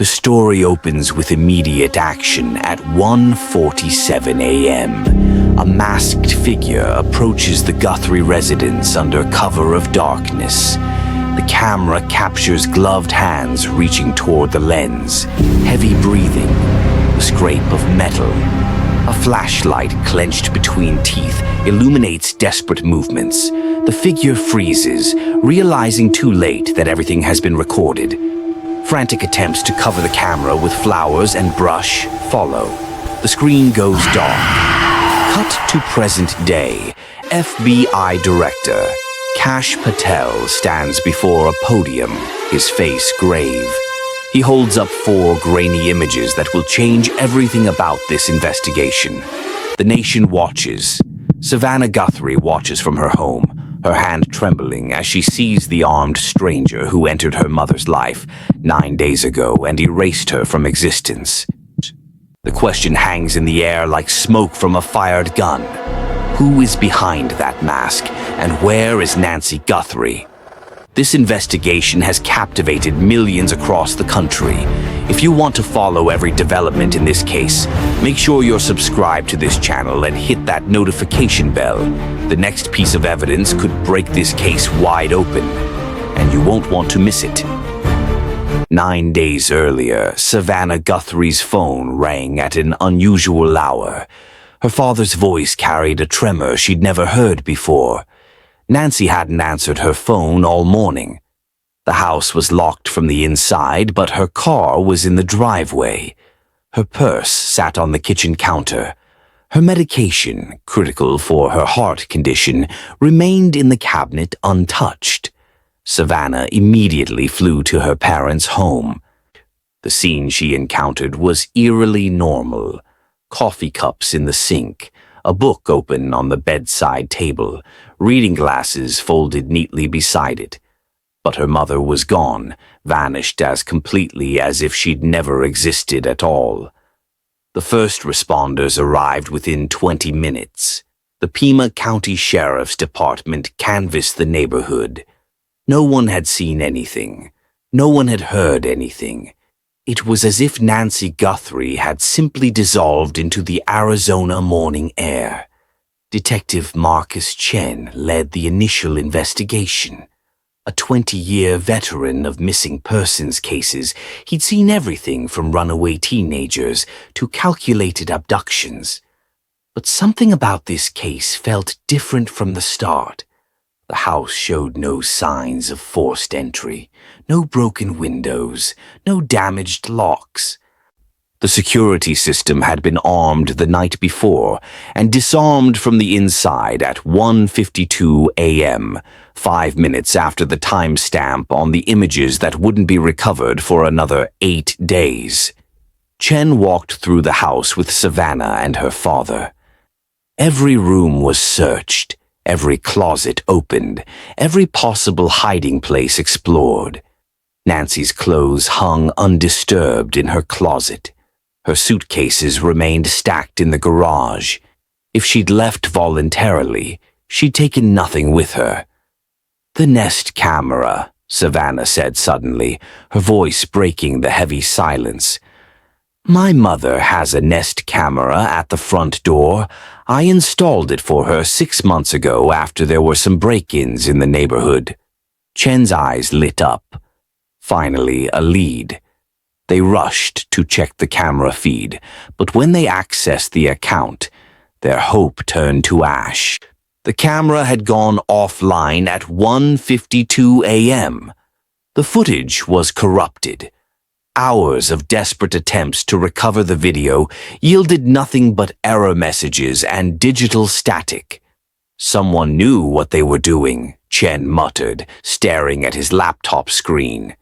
The story opens with immediate action at 1:47 a.m. A masked figure approaches the Guthrie residence under cover of darkness. The camera captures gloved hands reaching toward the lens, heavy breathing, the scrape of metal. A flashlight clenched between teeth illuminates desperate movements. The figure freezes, realizing too late that everything has been recorded. Frantic attempts to cover the camera with flowers and brush follow. The screen goes dark. Cut to present day. FBI Director Kash Patel stands before a podium, his face grave. He holds up 4 grainy images that will change everything about this investigation. The nation watches. Savannah Guthrie watches from her home, her hand trembling as she sees the armed stranger who entered her mother's life 9 days ago and erased her from existence. The question hangs in the air like smoke from a fired gun. Who is behind that mask, and where is Nancy Guthrie? This investigation has captivated millions across the country. If you want to follow every development in this case, make sure you're subscribed to this channel and hit that notification bell. The next piece of evidence could break this case wide open, and you won't want to miss it. 9 days earlier, Savannah Guthrie's phone rang at an unusual hour. Her father's voice carried a tremor she'd never heard before. Nancy hadn't answered her phone all morning. The house was locked from the inside, but her car was in the driveway. Her purse sat on the kitchen counter. Her medication, critical for her heart condition, remained in the cabinet untouched. Savannah immediately flew to her parents' home. The scene she encountered was eerily normal. Coffee cups in the sink, a book open on the bedside table, reading glasses folded neatly beside it. But her mother was gone, vanished as completely as if she'd never existed at all. The first responders arrived within 20 minutes. The Pima County Sheriff's Department canvassed the neighborhood. No one had seen anything. No one had heard anything. It was as if Nancy Guthrie had simply dissolved into the Arizona morning air. Detective Marcus Chen led the initial investigation. A 20-year veteran of missing persons cases, he'd seen everything from runaway teenagers to calculated abductions. But something about this case felt different from the start. The house showed no signs of forced entry, no broken windows, no damaged locks. The security system had been armed the night before and disarmed from the inside at 1:52 a.m., 5 minutes after the timestamp on the images that wouldn't be recovered for another 8 days. Chen walked through the house with Savannah and her father. Every room was searched. Every closet opened, every possible hiding place explored. Nancy's clothes hung undisturbed in her closet. Her suitcases remained stacked in the garage. If she'd left voluntarily, she'd taken nothing with her. "The Nest camera," Savannah said suddenly, her voice breaking the heavy silence. "My mother has a Nest camera at the front door. I installed it for her 6 months ago after there were some break-ins in the neighborhood." Chen's eyes lit up. Finally, a lead. They rushed to check the camera feed, but when they accessed the account, their hope turned to ash. The camera had gone offline at 1:52 a.m. The footage was corrupted. Hours of desperate attempts to recover the video yielded nothing but error messages and digital static. "Someone knew what they were doing," Chen muttered, staring at his laptop screen.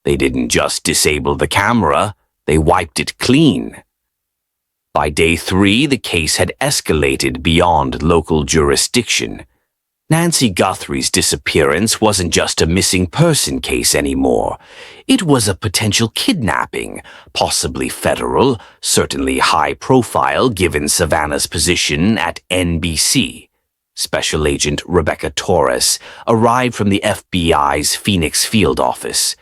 "They didn't just disable the camera, they wiped it clean." By day 3, the case had escalated beyond local jurisdiction. Nancy Guthrie's disappearance wasn't just a missing person case anymore. It was a potential kidnapping, possibly federal, certainly high profile given Savannah's position at NBC. Special Agent Rebecca Torres arrived from the FBI's Phoenix field office.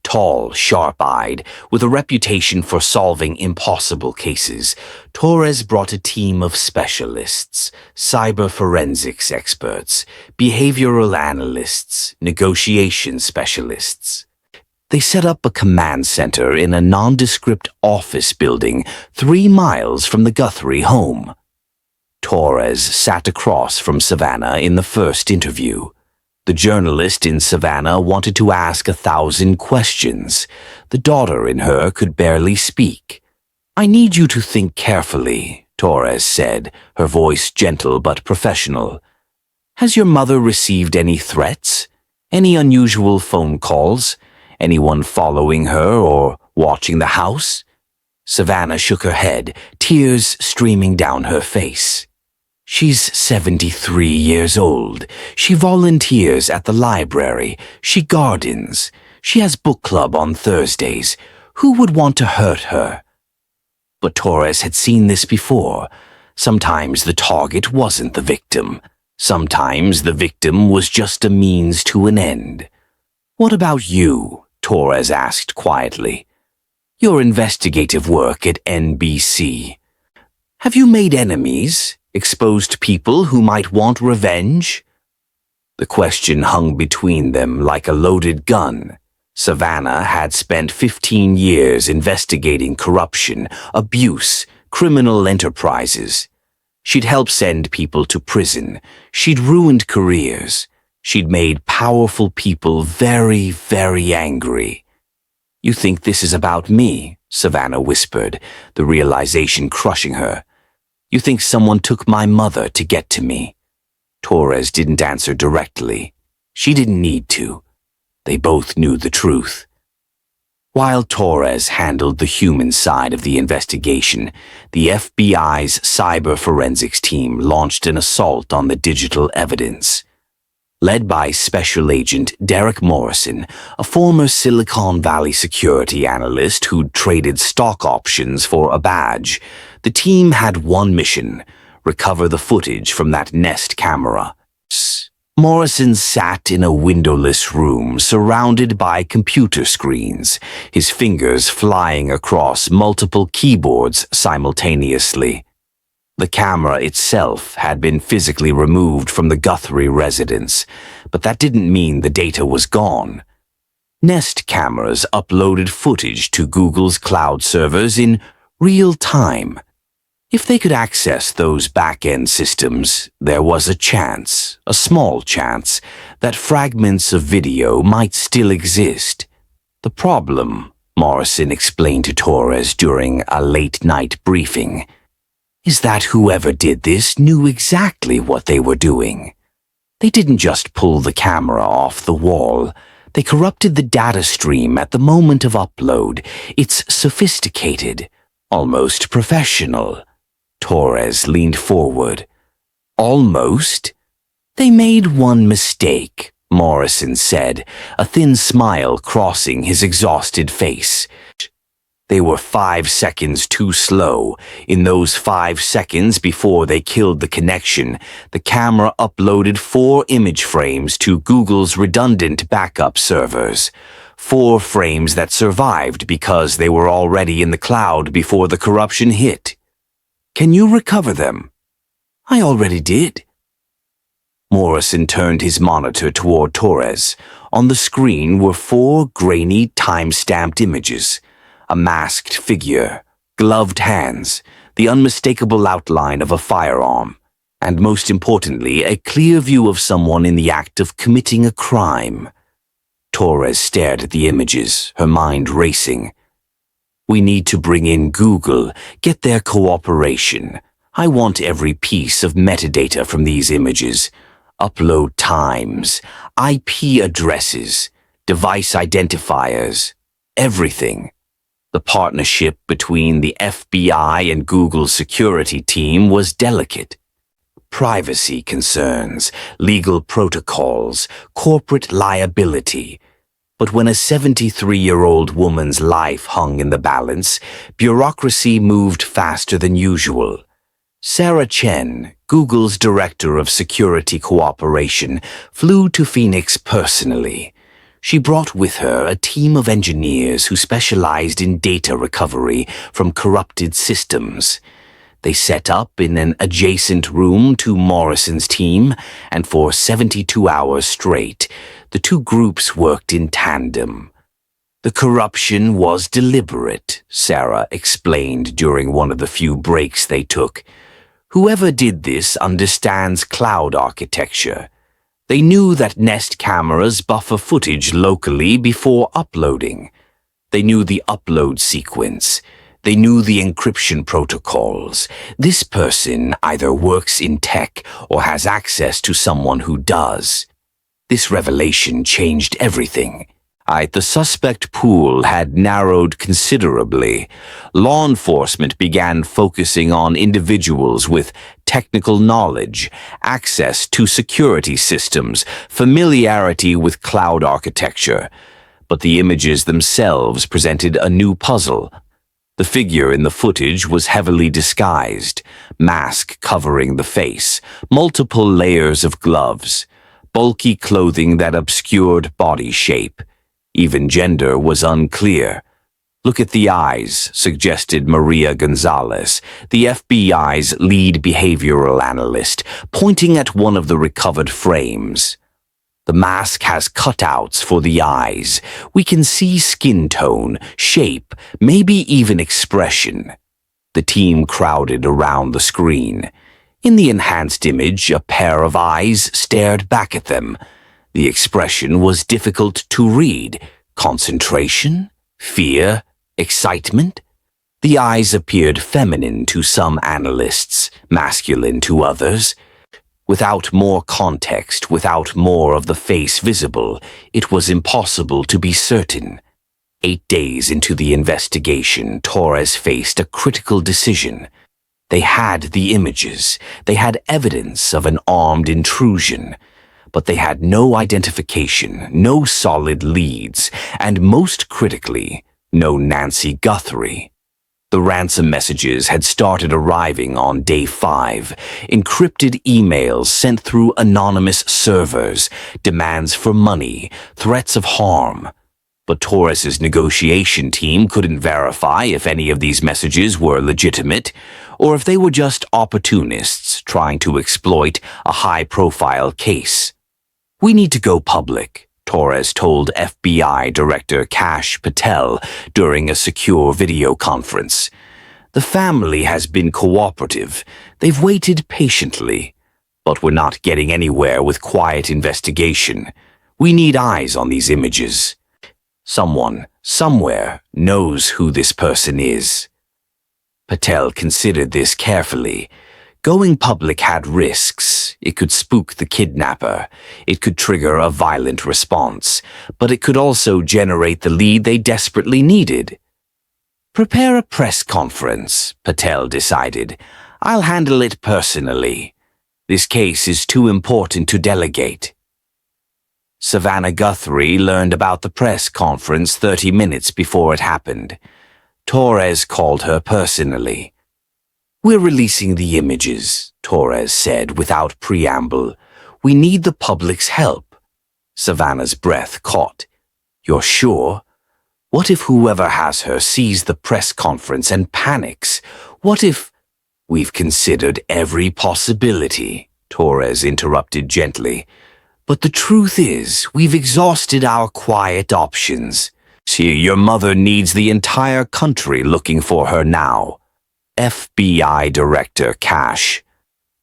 Tall, sharp-eyed, with a reputation for solving impossible cases, Torres brought a team of specialists, cyber forensics experts, behavioral analysts, negotiation specialists. They set up a command center in a nondescript office building 3 miles from the Guthrie home. Torres sat across from Savannah in the first interview. The journalist in Savannah wanted to ask 1,000 questions. The daughter in her could barely speak. "I need you to think carefully," Torres said, her voice gentle but professional. "Has your mother received any threats? Any unusual phone calls? Anyone following her or watching the house?" Savannah shook her head, tears streaming down her face. "She's 73 years old. She volunteers at the library. She gardens. She has book club on Thursdays. Who would want to hurt her?" But Torres had seen this before. Sometimes the target wasn't the victim. Sometimes the victim was just a means to an end. "What about you?" Torres asked quietly. "Your investigative work at NBC. Have you made enemies? Exposed people who might want revenge?" The question hung between them like a loaded gun. Savannah had spent 15 years investigating corruption, abuse, criminal enterprises. She'd helped send people to prison. She'd ruined careers. She'd made powerful people very, very angry. "You think this is about me?" Savannah whispered, the realization crushing her. "You think someone took my mother to get to me?" Torres didn't answer directly. She didn't need to. They both knew the truth. While Torres handled the human side of the investigation, the FBI's cyber forensics team launched an assault on the digital evidence. Led by Special Agent Derek Morrison, a former Silicon Valley security analyst who'd traded stock options for a badge, the team had one mission: recover the footage from that Nest camera. Morrison sat in a windowless room surrounded by computer screens, his fingers flying across multiple keyboards simultaneously. The camera itself had been physically removed from the Guthrie residence, but that didn't mean the data was gone. Nest cameras uploaded footage to Google's cloud servers in real time. If they could access those back-end systems, there was a chance, a small chance, that fragments of video might still exist. The problem, Morrison explained to Torres during a late-night briefing, is that whoever did this knew exactly what they were doing. They didn't just pull the camera off the wall. They corrupted the data stream at the moment of upload. It's sophisticated, almost professional. Torres leaned forward. "Almost?" "They made one mistake," Morrison said, a thin smile crossing his exhausted face. They were 5 seconds too slow. In those 5 seconds before they killed the connection, the camera uploaded 4 image frames to Google's redundant backup servers. 4 frames that survived because they were already in the cloud before the corruption hit. "Can you recover them?" "I already did." Morrison turned his monitor toward Torres. On the screen were 4 grainy, time-stamped images. A masked figure, gloved hands, the unmistakable outline of a firearm, and most importantly, a clear view of someone in the act of committing a crime. Torres stared at the images, her mind racing. "We need to bring in Google, get their cooperation. I want every piece of metadata from these images. Upload times, IP addresses, device identifiers, everything." The partnership between the FBI and Google's security team was delicate. Privacy concerns, legal protocols, corporate liability. But when a 73-year-old woman's life hung in the balance, bureaucracy moved faster than usual. Sarah Chen, Google's director of security cooperation, flew to Phoenix personally. She brought with her a team of engineers who specialized in data recovery from corrupted systems. They set up in an adjacent room to Morrison's team, and for 72 hours straight, the two groups worked in tandem. The corruption was deliberate, Sarah explained during one of the few breaks they took. Whoever did this understands cloud architecture. They knew that Nest cameras buffer footage locally before uploading. They knew the upload sequence. They knew the encryption protocols. This person either works in tech or has access to someone who does. This revelation changed everything. The suspect pool had narrowed considerably. Law enforcement began focusing on individuals with technical knowledge, access to security systems, familiarity with cloud architecture. But the images themselves presented a new puzzle. The figure in the footage was heavily disguised, mask covering the face, multiple layers of gloves, bulky clothing that obscured body shape. Even gender was unclear. "Look at the eyes," suggested Maria Gonzalez, the FBI's lead behavioral analyst, pointing at one of the recovered frames. "The mask has cutouts for the eyes. We can see skin tone, shape, maybe even expression." The team crowded around the screen. In the enhanced image, a pair of eyes stared back at them. The expression was difficult to read. Concentration? Fear? Excitement? The eyes appeared feminine to some analysts, masculine to others. Without more context, without more of the face visible, it was impossible to be certain. 8 days into the investigation, Torres faced a critical decision. They had the images. They had evidence of an armed intrusion. But they had no identification, no solid leads, and most critically, no Nancy Guthrie. The ransom messages had started arriving on day 5, encrypted emails sent through anonymous servers, demands for money, threats of harm. But Torres's negotiation team couldn't verify if any of these messages were legitimate, or if they were just opportunists trying to exploit a high-profile case. "We need to go public," Torres told FBI Director Kash Patel during a secure video conference. "The family has been cooperative. They've waited patiently. But we're not getting anywhere with quiet investigation. We need eyes on these images. Someone, somewhere, knows who this person is." Patel considered this carefully. Going public had risks. It could spook the kidnapper. It could trigger a violent response. But it could also generate the lead they desperately needed. "Prepare a press conference," Patel decided. "I'll handle it personally. This case is too important to delegate." Savannah Guthrie learned about the press conference 30 minutes before it happened. Torres called her personally. "We're releasing the images," Torres said without preamble. "We need the public's help." Savannah's breath caught. "You're sure? What if whoever has her sees the press conference and panics? What if—" "We've considered every possibility," Torres interrupted gently. "But the truth is, we've exhausted our quiet options. See, your mother needs the entire country looking for her now." FBI Director Kash.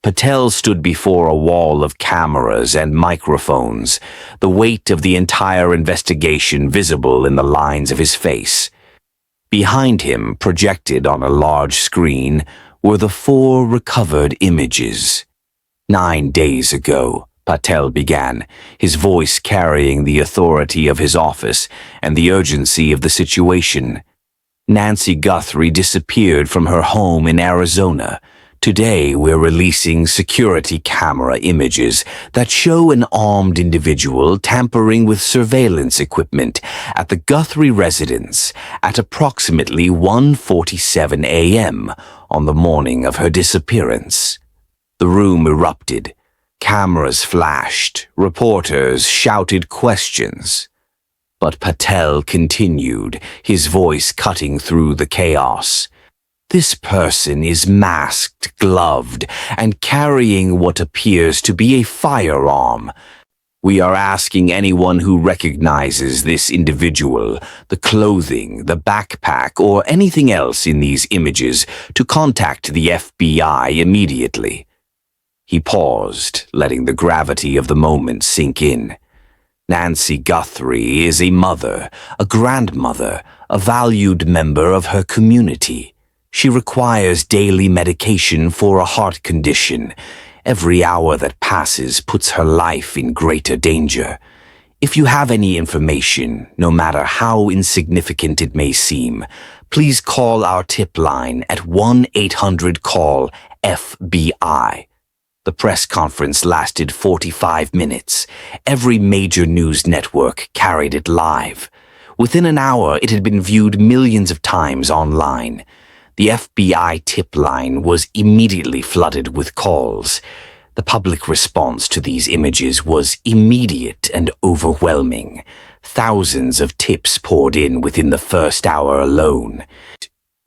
Patel stood before a wall of cameras and microphones, the weight of the entire investigation visible in the lines of his face. Behind him, projected on a large screen, were the 4 recovered images. 9 days ago, Patel began, his voice carrying the authority of his office and the urgency of the situation. Nancy Guthrie disappeared from her home in Arizona. Today, we're releasing security camera images that show an armed individual tampering with surveillance equipment at the Guthrie residence at approximately 1:47 a.m. on the morning of her disappearance. The room erupted. Cameras flashed. Reporters shouted questions. But Patel continued, his voice cutting through the chaos. This person is masked, gloved, and carrying what appears to be a firearm. We are asking anyone who recognizes this individual, the clothing, the backpack, or anything else in these images to contact the FBI immediately. He paused, letting the gravity of the moment sink in. Nancy Guthrie is a mother, a grandmother, a valued member of her community. She requires daily medication for a heart condition. Every hour that passes puts her life in greater danger. If you have any information, no matter how insignificant it may seem, please call our tip line at 1-800-CALL-FBI. The press conference lasted 45 minutes. Every major news network carried it live. Within an hour, it had been viewed millions of times online. The FBI tip line was immediately flooded with calls. The public response to these images was immediate and overwhelming. Thousands of tips poured in within the first hour alone.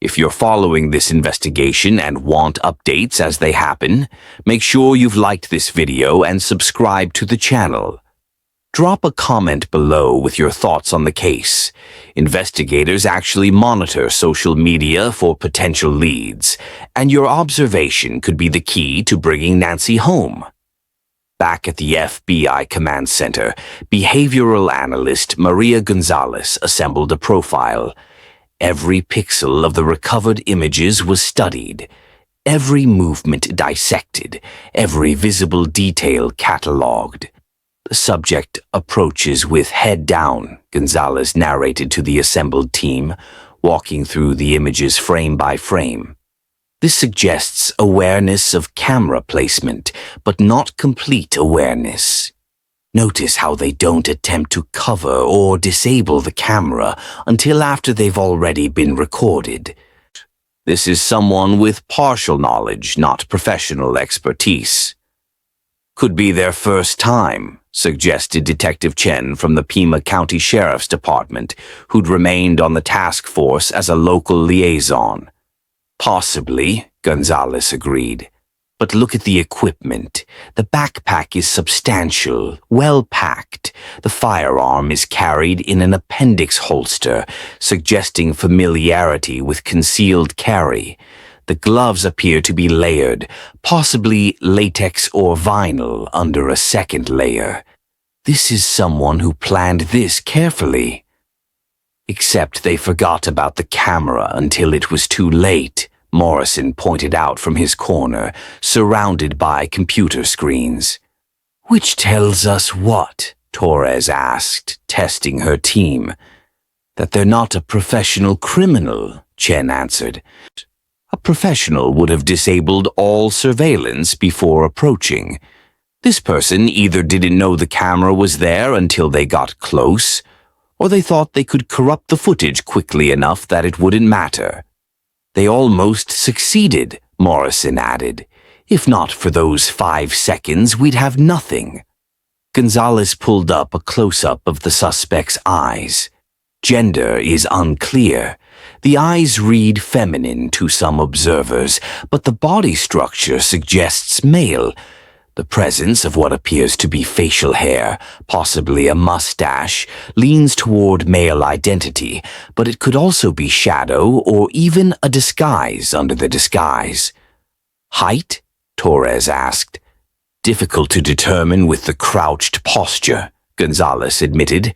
If you're following this investigation and want updates as they happen, make sure you've liked this video and subscribe to the channel. Drop a comment below with your thoughts on the case. Investigators actually monitor social media for potential leads, and your observation could be the key to bringing Nancy home. Back at the FBI Command Center, behavioral analyst Maria Gonzalez assembled a profile. Every pixel of the recovered images was studied, every movement dissected, every visible detail catalogued. The subject approaches with head down, Gonzalez narrated to the assembled team, walking through the images frame by frame. This suggests awareness of camera placement, but not complete awareness. Notice how they don't attempt to cover or disable the camera until after they've already been recorded. This is someone with partial knowledge, not professional expertise. Could be their first time, suggested Detective Chen from the Pima County Sheriff's Department, who'd remained on the task force as a local liaison. Possibly, Gonzalez agreed. But look at the equipment. The backpack is substantial, well-packed. The firearm is carried in an appendix holster, suggesting familiarity with concealed carry. The gloves appear to be layered, possibly latex or vinyl under a second layer. This is someone who planned this carefully. Except they forgot about the camera until it was too late, Morrison pointed out from his corner, surrounded by computer screens. Which tells us what? Torres asked, testing her team. That they're not a professional criminal, Chen answered. A professional would have disabled all surveillance before approaching. This person either didn't know the camera was there until they got close, or they thought they could corrupt the footage quickly enough that it wouldn't matter. They almost succeeded, Morrison added. If not for those 5 seconds, we'd have nothing. Gonzalez pulled up a close-up of the suspect's eyes. Gender is unclear. The eyes read feminine to some observers, but the body structure suggests male. The presence of what appears to be facial hair, possibly a mustache, leans toward male identity, but it could also be shadow or even a disguise under the disguise. Height? Torres asked. Difficult to determine with the crouched posture, Gonzalez admitted.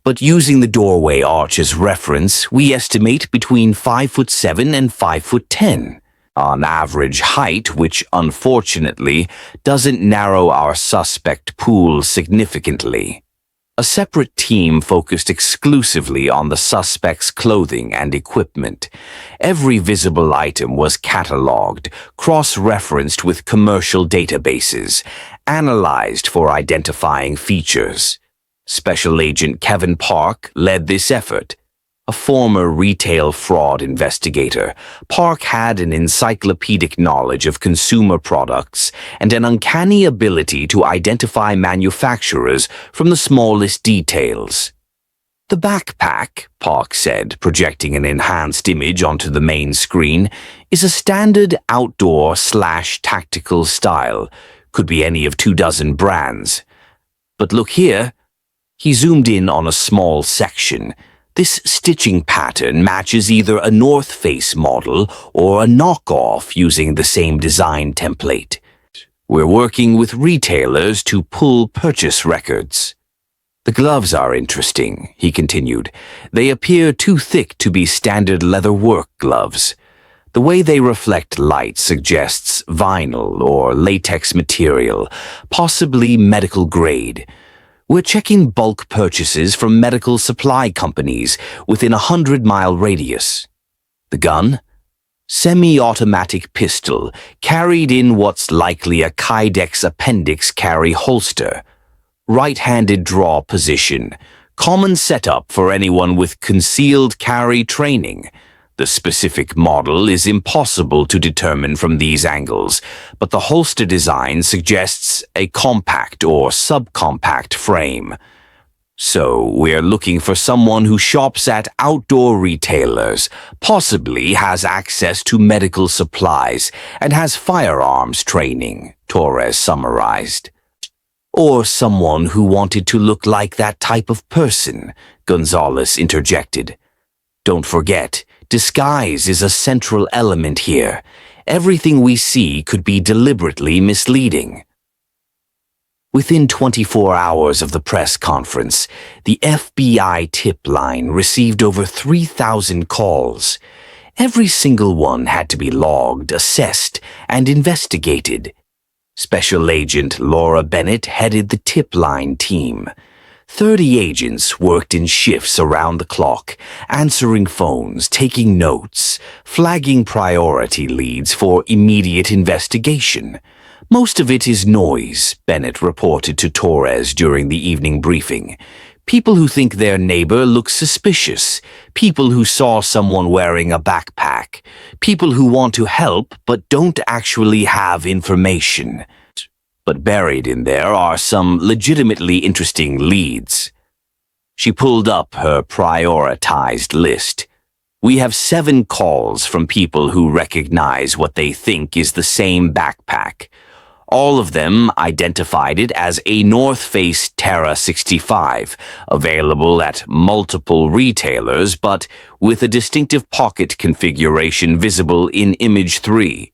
But using the doorway arch as reference, we estimate between 5'7" and 5'10". On average height, which unfortunately doesn't narrow our suspect pool significantly. A separate team focused exclusively on the suspect's clothing and equipment. Every visible item was catalogued, cross-referenced with commercial databases, analyzed for identifying features. Special Agent Kevin Park led this effort. A former retail fraud investigator, Park had an encyclopedic knowledge of consumer products and an uncanny ability to identify manufacturers from the smallest details. The backpack, Park said, projecting an enhanced image onto the main screen, is a standard outdoor/tactical style. Could be any of 24 brands. But look here. He zoomed in on a small section. This stitching pattern matches either a North Face model or a knockoff using the same design template. We're working with retailers to pull purchase records. The gloves are interesting, he continued. They appear too thick to be standard leather work gloves. The way they reflect light suggests vinyl or latex material, possibly medical grade. We're checking bulk purchases from medical supply companies within a 100-mile radius. The gun? Semi-automatic pistol, carried in what's likely a Kydex appendix carry holster. Right-handed draw position. Common setup for anyone with concealed carry training. The specific model is impossible to determine from these angles, but the holster design suggests a compact or subcompact frame. So we're looking for someone who shops at outdoor retailers, possibly has access to medical supplies, and has firearms training, Torres summarized. Or someone who wanted to look like that type of person, Gonzalez interjected. Don't forget, disguise is a central element here. Everything we see could be deliberately misleading. Within 24 hours of the press conference, the FBI tip line received over 3,000 calls. Every single one had to be logged, assessed, and investigated. Special Agent Laura Bennett headed the tip line team. 30 agents worked in shifts around the clock, answering phones, taking notes, flagging priority leads for immediate investigation. Most of it is noise, Bennett reported to Torres during the evening briefing. People who think their neighbor looks suspicious. People who saw someone wearing a backpack. People who want to help but don't actually have information. But buried in there are some legitimately interesting leads. She pulled up her prioritized list. We have 7 calls from people who recognize what they think is the same backpack. All of them identified it as a North Face Terra 65, available at multiple retailers but with a distinctive pocket configuration visible in Image 3.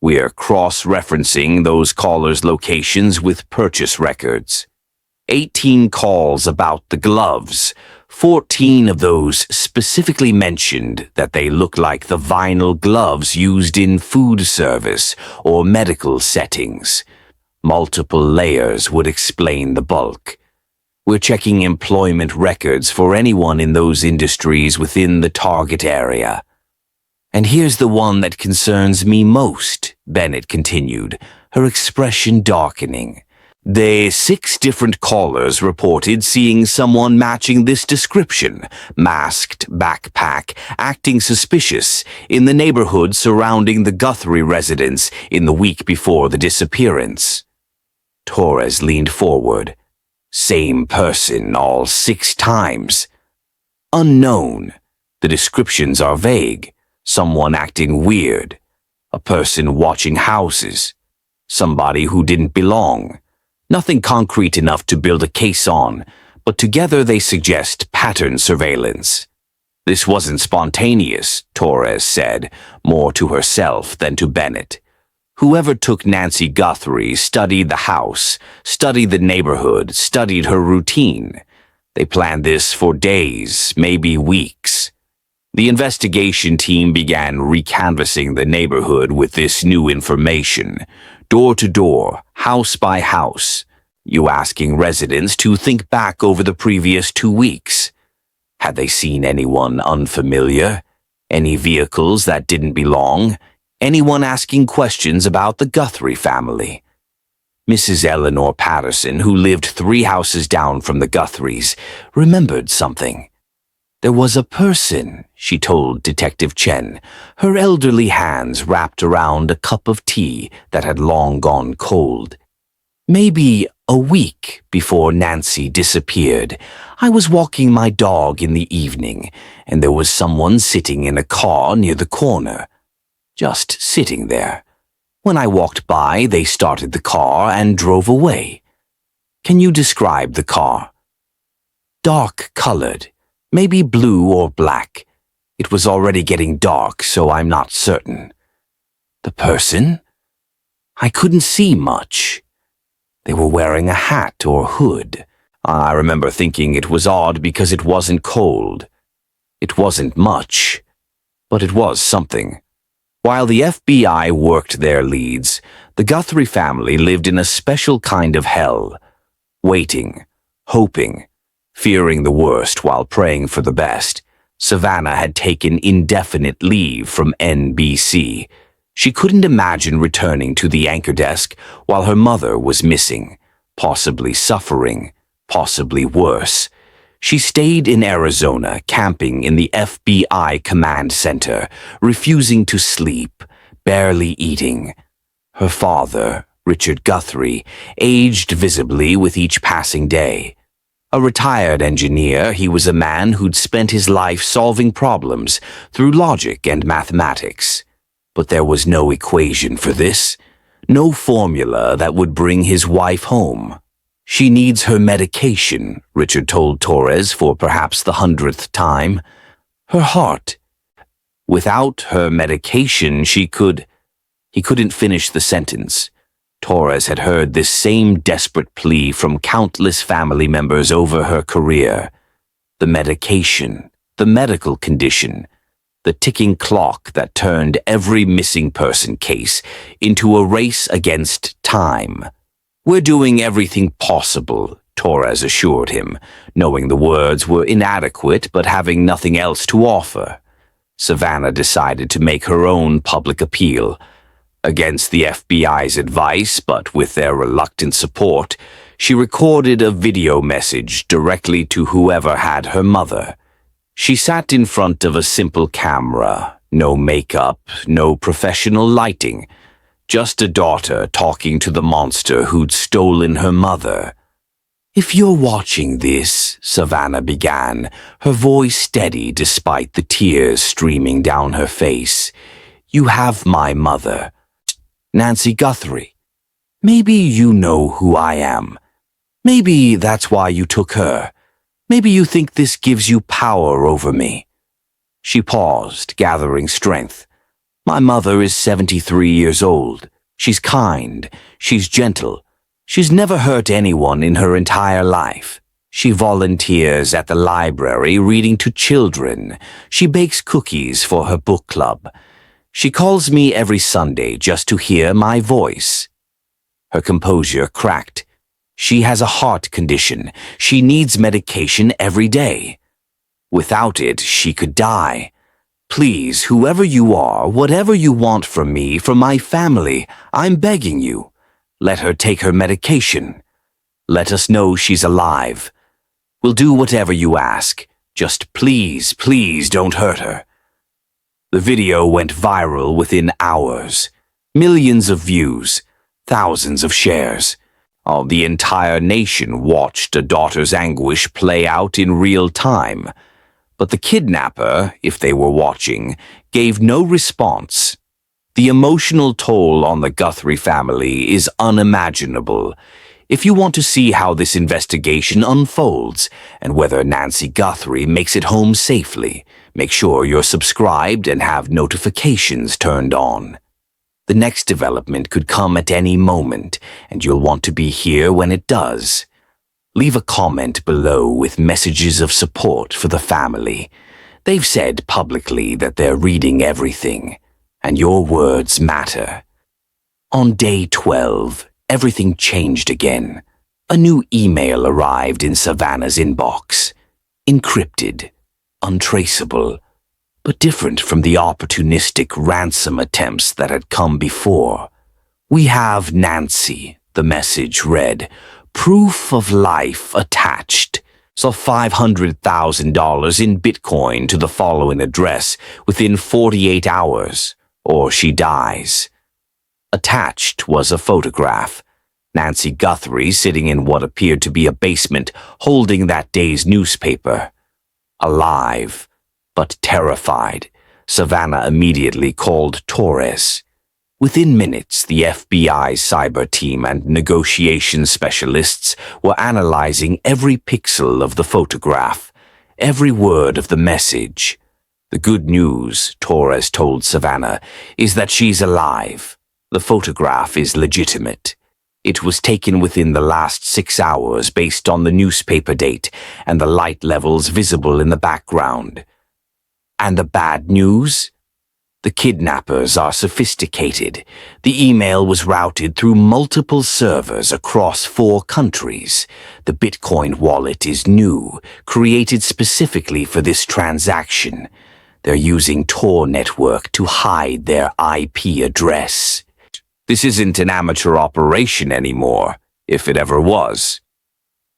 We're cross-referencing those callers' locations with purchase records. 18 calls about the gloves. 14 of those specifically mentioned that they look like the vinyl gloves used in food service or medical settings. Multiple layers would explain the bulk. We're checking employment records for anyone in those industries within the target area. And here's the one that concerns me most, Bennett continued, her expression darkening. The 6 different callers reported seeing someone matching this description, masked, backpack, acting suspicious, in the neighborhood surrounding the Guthrie residence in the week before the disappearance. Torres leaned forward. Same person all 6 times. Unknown. The descriptions are vague. Someone acting weird. A person watching houses. Somebody who didn't belong. Nothing concrete enough to build a case on, but together they suggest pattern surveillance. This wasn't spontaneous, Torres said, more to herself than to Bennett. Whoever took Nancy Guthrie studied the house, studied the neighborhood, studied her routine. They planned this for days, maybe weeks. The investigation team began recanvassing the neighborhood with this new information. Door to door, house by house. You asking residents to think back over the previous 2 weeks. Had they seen anyone unfamiliar? Any vehicles that didn't belong? Anyone asking questions about the Guthrie family? Mrs. Eleanor Patterson, who lived 3 houses down from the Guthries, remembered something. There was a person, she told Detective Chen, her elderly hands wrapped around a cup of tea that had long gone cold. Maybe a week before Nancy disappeared, I was walking my dog in the evening, and there was someone sitting in a car near the corner. Just sitting there. When I walked by, they started the car and drove away. Can you describe the car? Dark-colored, maybe blue or black. It was already getting dark, so I'm not certain. The person? I couldn't see much. They were wearing a hat or hood. I remember thinking it was odd because it wasn't cold. It wasn't much, but it was something. While the FBI worked their leads, the Guthrie family lived in a special kind of hell, waiting, hoping, fearing the worst while praying for the best. Savannah had taken indefinite leave from NBC. She couldn't imagine returning to the anchor desk while her mother was missing, possibly suffering, possibly worse. She stayed in Arizona, camping in the FBI command center, refusing to sleep, barely eating. Her father, Richard Guthrie, aged visibly with each passing day. A retired engineer, he was a man who'd spent his life solving problems through logic and mathematics. But there was no equation for this, no formula that would bring his wife home. She needs her medication, Richard told Torres for perhaps the 100th time. Her heart. Without her medication, He couldn't finish the sentence. Torres had heard this same desperate plea from countless family members over her career. The medication, the medical condition, the ticking clock that turned every missing person case into a race against time. "We're doing everything possible," Torres assured him, knowing the words were inadequate but having nothing else to offer. Savannah decided to make her own public appeal. Against the FBI's advice, but with their reluctant support, she recorded a video message directly to whoever had her mother. She sat in front of a simple camera, no makeup, no professional lighting, just a daughter talking to the monster who'd stolen her mother. "If you're watching this," Savannah began, her voice steady despite the tears streaming down her face, "you have my mother, Nancy Guthrie. Maybe you know who I am. Maybe that's why you took her. Maybe you think this gives you power over me." She paused, gathering strength. "My mother is 73 years old. She's kind. She's gentle. She's never hurt anyone in her entire life. She volunteers at the library reading to children. She bakes cookies for her book club. She calls me every Sunday just to hear my voice." Her composure cracked. "She has a heart condition. She needs medication every day. Without it, she could die. Please, whoever you are, whatever you want from me, from my family, I'm begging you, let her take her medication. Let us know she's alive. We'll do whatever you ask. Just please, please don't hurt her." The video went viral within hours. Millions of views, thousands of shares. The entire nation watched a daughter's anguish play out in real time. But the kidnapper, if they were watching, gave no response. The emotional toll on the Guthrie family is unimaginable. If you want to see how this investigation unfolds and whether Nancy Guthrie makes it home safely, make sure you're subscribed and have notifications turned on. The next development could come at any moment, and you'll want to be here when it does. Leave a comment below with messages of support for the family. They've said publicly that they're reading everything, and your words matter. On day 12, everything changed again. A new email arrived in Savannah's inbox. Encrypted, untraceable, but different from the opportunistic ransom attempts that had come before. "We have Nancy," the message read. "Proof of life attached. So $500,000 in Bitcoin to the following address within 48 hours, or she dies." Attached was a photograph. Nancy Guthrie sitting in what appeared to be a basement, holding that day's newspaper. Alive, but terrified, Savannah immediately called Torres. Within minutes, the FBI's cyber team and negotiation specialists were analyzing every pixel of the photograph, every word of the message. The good news, Torres told Savannah, is that she's alive. The photograph is legitimate. It was taken within the last 6 hours based on the newspaper date and the light levels visible in the background. And the bad news? The kidnappers are sophisticated. The email was routed through multiple servers across 4 countries. The Bitcoin wallet is new, created specifically for this transaction. They're using Tor network to hide their IP address. This isn't an amateur operation anymore, if it ever was.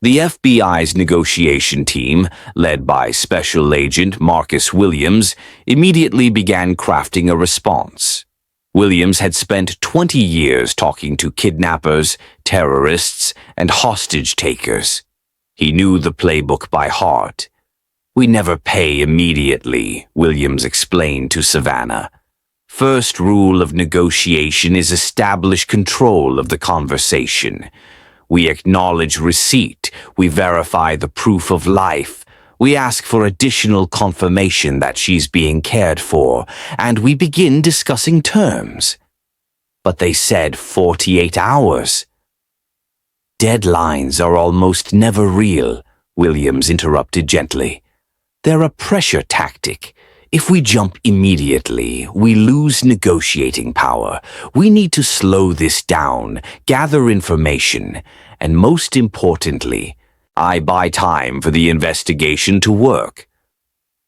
The FBI's negotiation team, led by Special Agent Marcus Williams, immediately began crafting a response. Williams had spent 20 years talking to kidnappers, terrorists, and hostage-takers. He knew the playbook by heart. "We never pay immediately," Williams explained to Savannah. "First rule of negotiation is establish control of the conversation. We acknowledge receipt, we verify the proof of life, we ask for additional confirmation that she's being cared for, and we begin discussing terms." But they said 48 hours. "Deadlines are almost never real," Williams interrupted gently. "They're a pressure tactic. If we jump immediately, we lose negotiating power. We need to slow this down, gather information, and most importantly, I buy time for the investigation to work."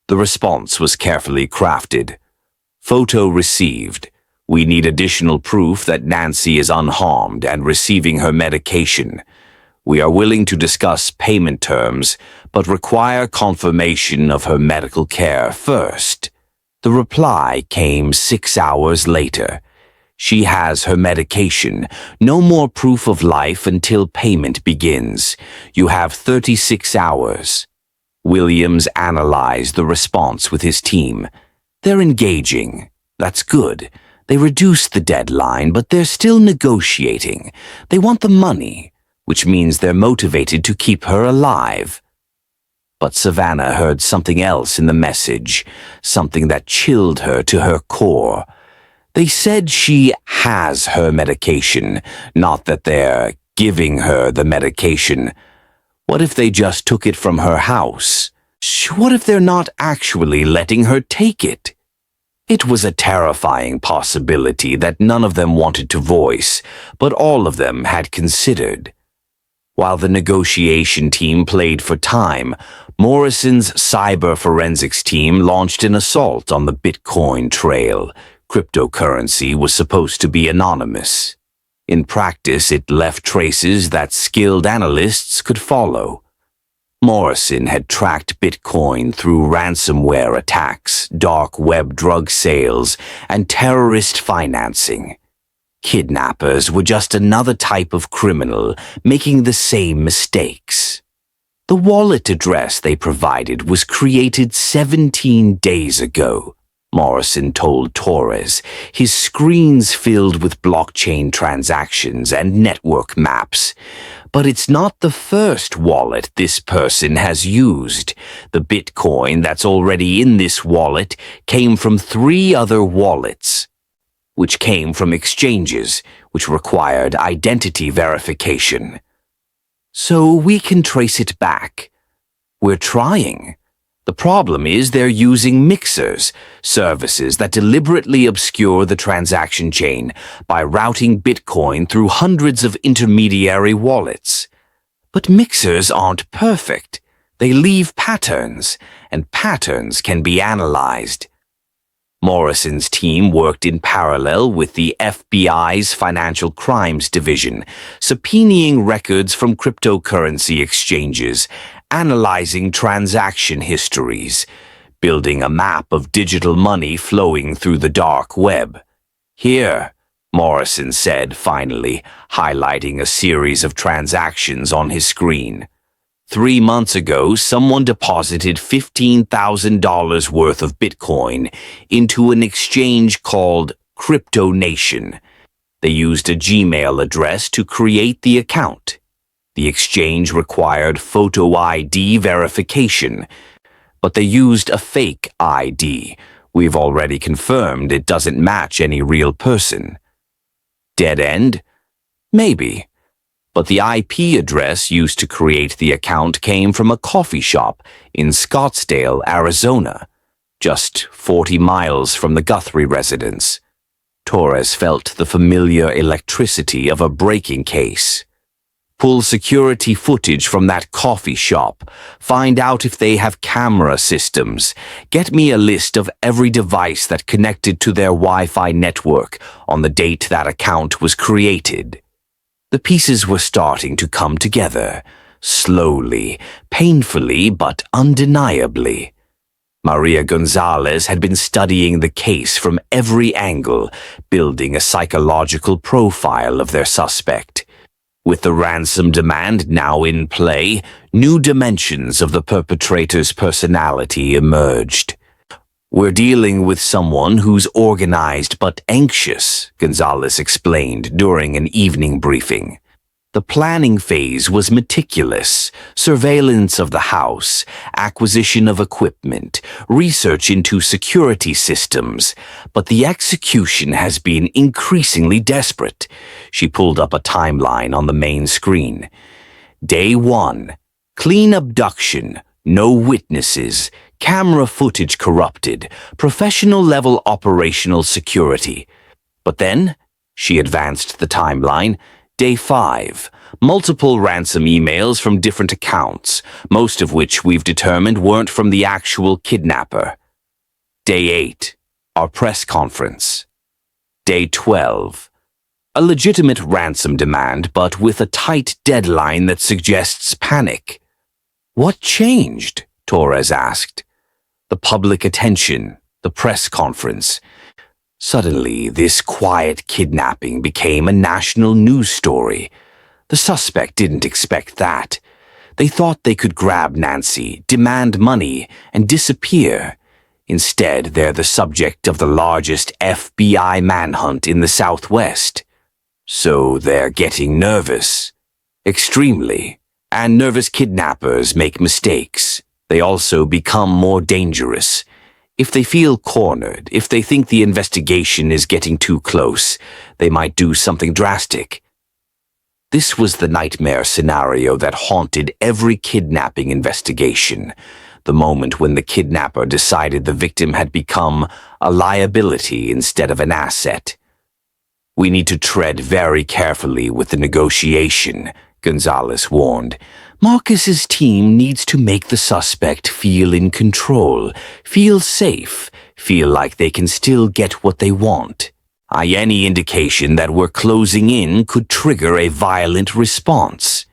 The response was carefully crafted. Photo received. We need additional proof that Nancy is unharmed and receiving her medication. We are willing to discuss payment terms, but require confirmation of her medical care first. The reply came 6 hours later. She has her medication. No more proof of life until payment begins. You have 36 hours. Williams analyzed the response with his team. They're engaging. That's good. They reduced the deadline, but they're still negotiating. They want the money, which means they're motivated to keep her alive. But Savannah heard something else in the message, something that chilled her to her core. They said she has her medication, not that they're giving her the medication. What if they just took it from her house? What if they're not actually letting her take it? It was a terrifying possibility that none of them wanted to voice, but all of them had considered. While the negotiation team played for time, Morrison's cyber forensics team launched an assault on the Bitcoin trail. Cryptocurrency was supposed to be anonymous. In practice, it left traces that skilled analysts could follow. Morrison had tracked Bitcoin through ransomware attacks, dark web drug sales, and terrorist financing. Kidnappers were just another type of criminal making the same mistakes. The wallet address they provided was created 17 days ago, Morrison told Torres, his screens filled with blockchain transactions and network maps. But it's not the first wallet this person has used. The Bitcoin that's already in this wallet came from 3 other wallets, which came from exchanges, which required identity verification. So we can trace it back. We're trying. The problem is they're using mixers, services that deliberately obscure the transaction chain by routing Bitcoin through hundreds of intermediary wallets. But mixers aren't perfect. They leave patterns, and patterns can be analyzed. Morrison's team worked in parallel with the FBI's Financial Crimes Division, subpoenaing records from cryptocurrency exchanges, analyzing transaction histories, building a map of digital money flowing through the dark web. Here, Morrison said finally, highlighting a series of transactions on his screen. 3 months ago, someone deposited $15,000 worth of Bitcoin into an exchange called Crypto Nation. They used a Gmail address to create the account. The exchange required photo ID verification, but they used a fake ID. We've already confirmed it doesn't match any real person. Dead end? Maybe. But the IP address used to create the account came from a coffee shop in Scottsdale, Arizona, just 40 miles from the Guthrie residence. Torres felt the familiar electricity of a breaking case. Pull security footage from that coffee shop. Find out if they have camera systems. Get me a list of every device that connected to their Wi-Fi network on the date that account was created. The pieces were starting to come together, slowly, painfully, but undeniably. Maria Gonzalez had been studying the case from every angle, building a psychological profile of their suspect. With the ransom demand now in play, new dimensions of the perpetrator's personality emerged. "We're dealing with someone who's organized but anxious," Gonzalez explained during an evening briefing. The planning phase was meticulous: surveillance of the house, acquisition of equipment, research into security systems, but the execution has been increasingly desperate. She pulled up a timeline on the main screen. Day 1, clean abduction, no witnesses, camera footage corrupted, professional-level operational security. But then, she advanced the timeline, Day 5, multiple ransom emails from different accounts, most of which we've determined weren't from the actual kidnapper. Day 8, our press conference. Day 12, a legitimate ransom demand, but with a tight deadline that suggests panic. "What changed?" Torres asked. The public attention, the press conference. Suddenly, this quiet kidnapping became a national news story. The suspect didn't expect that. They thought they could grab Nancy, demand money, and disappear. Instead, they're the subject of the largest FBI manhunt in the Southwest. So they're getting nervous. Extremely. And nervous kidnappers make mistakes. They also become more dangerous. If they feel cornered, if they think the investigation is getting too close, they might do something drastic. This was the nightmare scenario that haunted every kidnapping investigation, the moment when the kidnapper decided the victim had become a liability instead of an asset. "We need to tread very carefully with the negotiation," Gonzalez warned. "Marcus's team needs to make the suspect feel in control, feel safe, feel like they can still get what they want. Any indication that we're closing in could trigger a violent response."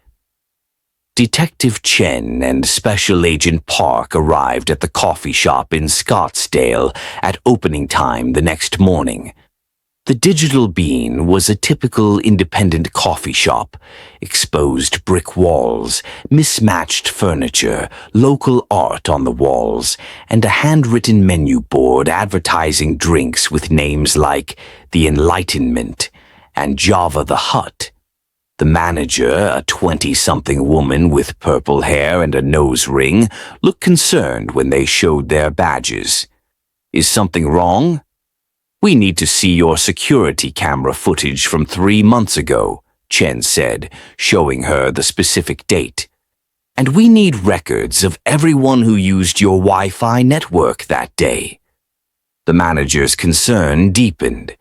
Detective Chen and Special Agent Park arrived at the coffee shop in Scottsdale at opening time the next morning. The Digital Bean was a typical independent coffee shop: exposed brick walls, mismatched furniture, local art on the walls, and a handwritten menu board advertising drinks with names like The Enlightenment and Java the Hutt. The manager, a 20-something woman with purple hair and a nose ring, looked concerned when they showed their badges. "Is something wrong?" "We need to see your security camera footage from 3 months ago," Chen said, showing her the specific date. "And we need records of everyone who used your Wi-Fi network that day." The manager's concern deepened.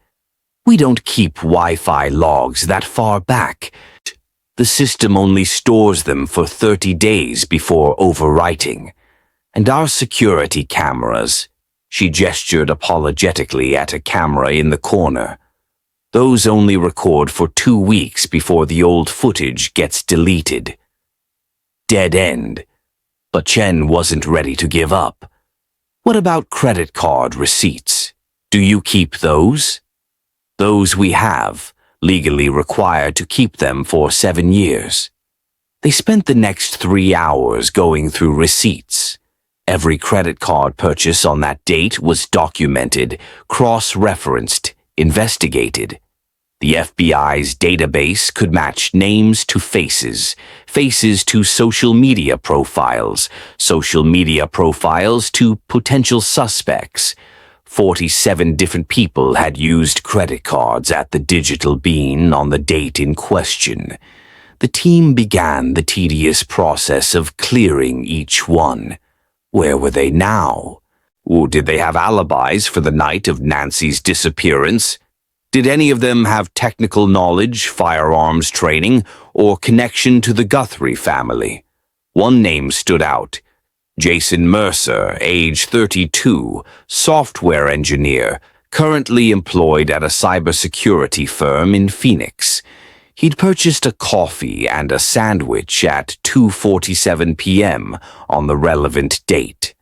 "We don't keep Wi-Fi logs that far back. The system only stores them for 30 days before overwriting. And our security cameras," she gestured apologetically at a camera in the corner, "those only record for 2 weeks before the old footage gets deleted." Dead end. But Chen wasn't ready to give up. "What about credit card receipts? Do you keep those?" Those we have, legally required to keep them for 7 years. They spent the next 3 hours going through receipts. Every credit card purchase on that date was documented, cross-referenced, investigated. The FBI's database could match names to faces, faces to social media profiles, social media profiles to potential suspects. 47 different people had used credit cards at the digital bean on the date in question. The team began the tedious process of clearing each one. Where were they now? Or did they have alibis for the night of Nancy's disappearance? Did any of them have technical knowledge, firearms training, or connection to the Guthrie family? One name stood out. Jason Mercer, age 32, software engineer, currently employed at a cybersecurity firm in Phoenix. He'd purchased a coffee and a sandwich at 2:47 p.m. on the relevant date.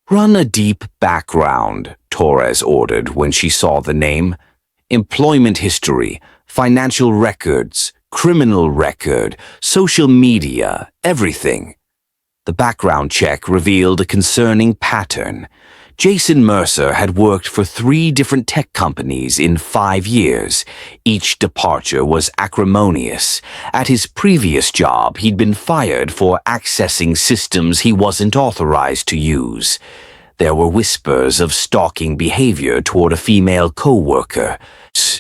"Run a deep background," Torres ordered when she saw the name. "Employment history, financial records, criminal record, social media, everything." The background check revealed a concerning pattern. Jason Mercer had worked for 3 different tech companies in 5 years. Each departure was acrimonious. At his previous job, he'd been fired for accessing systems he wasn't authorized to use. There were whispers of stalking behavior toward a female co-worker.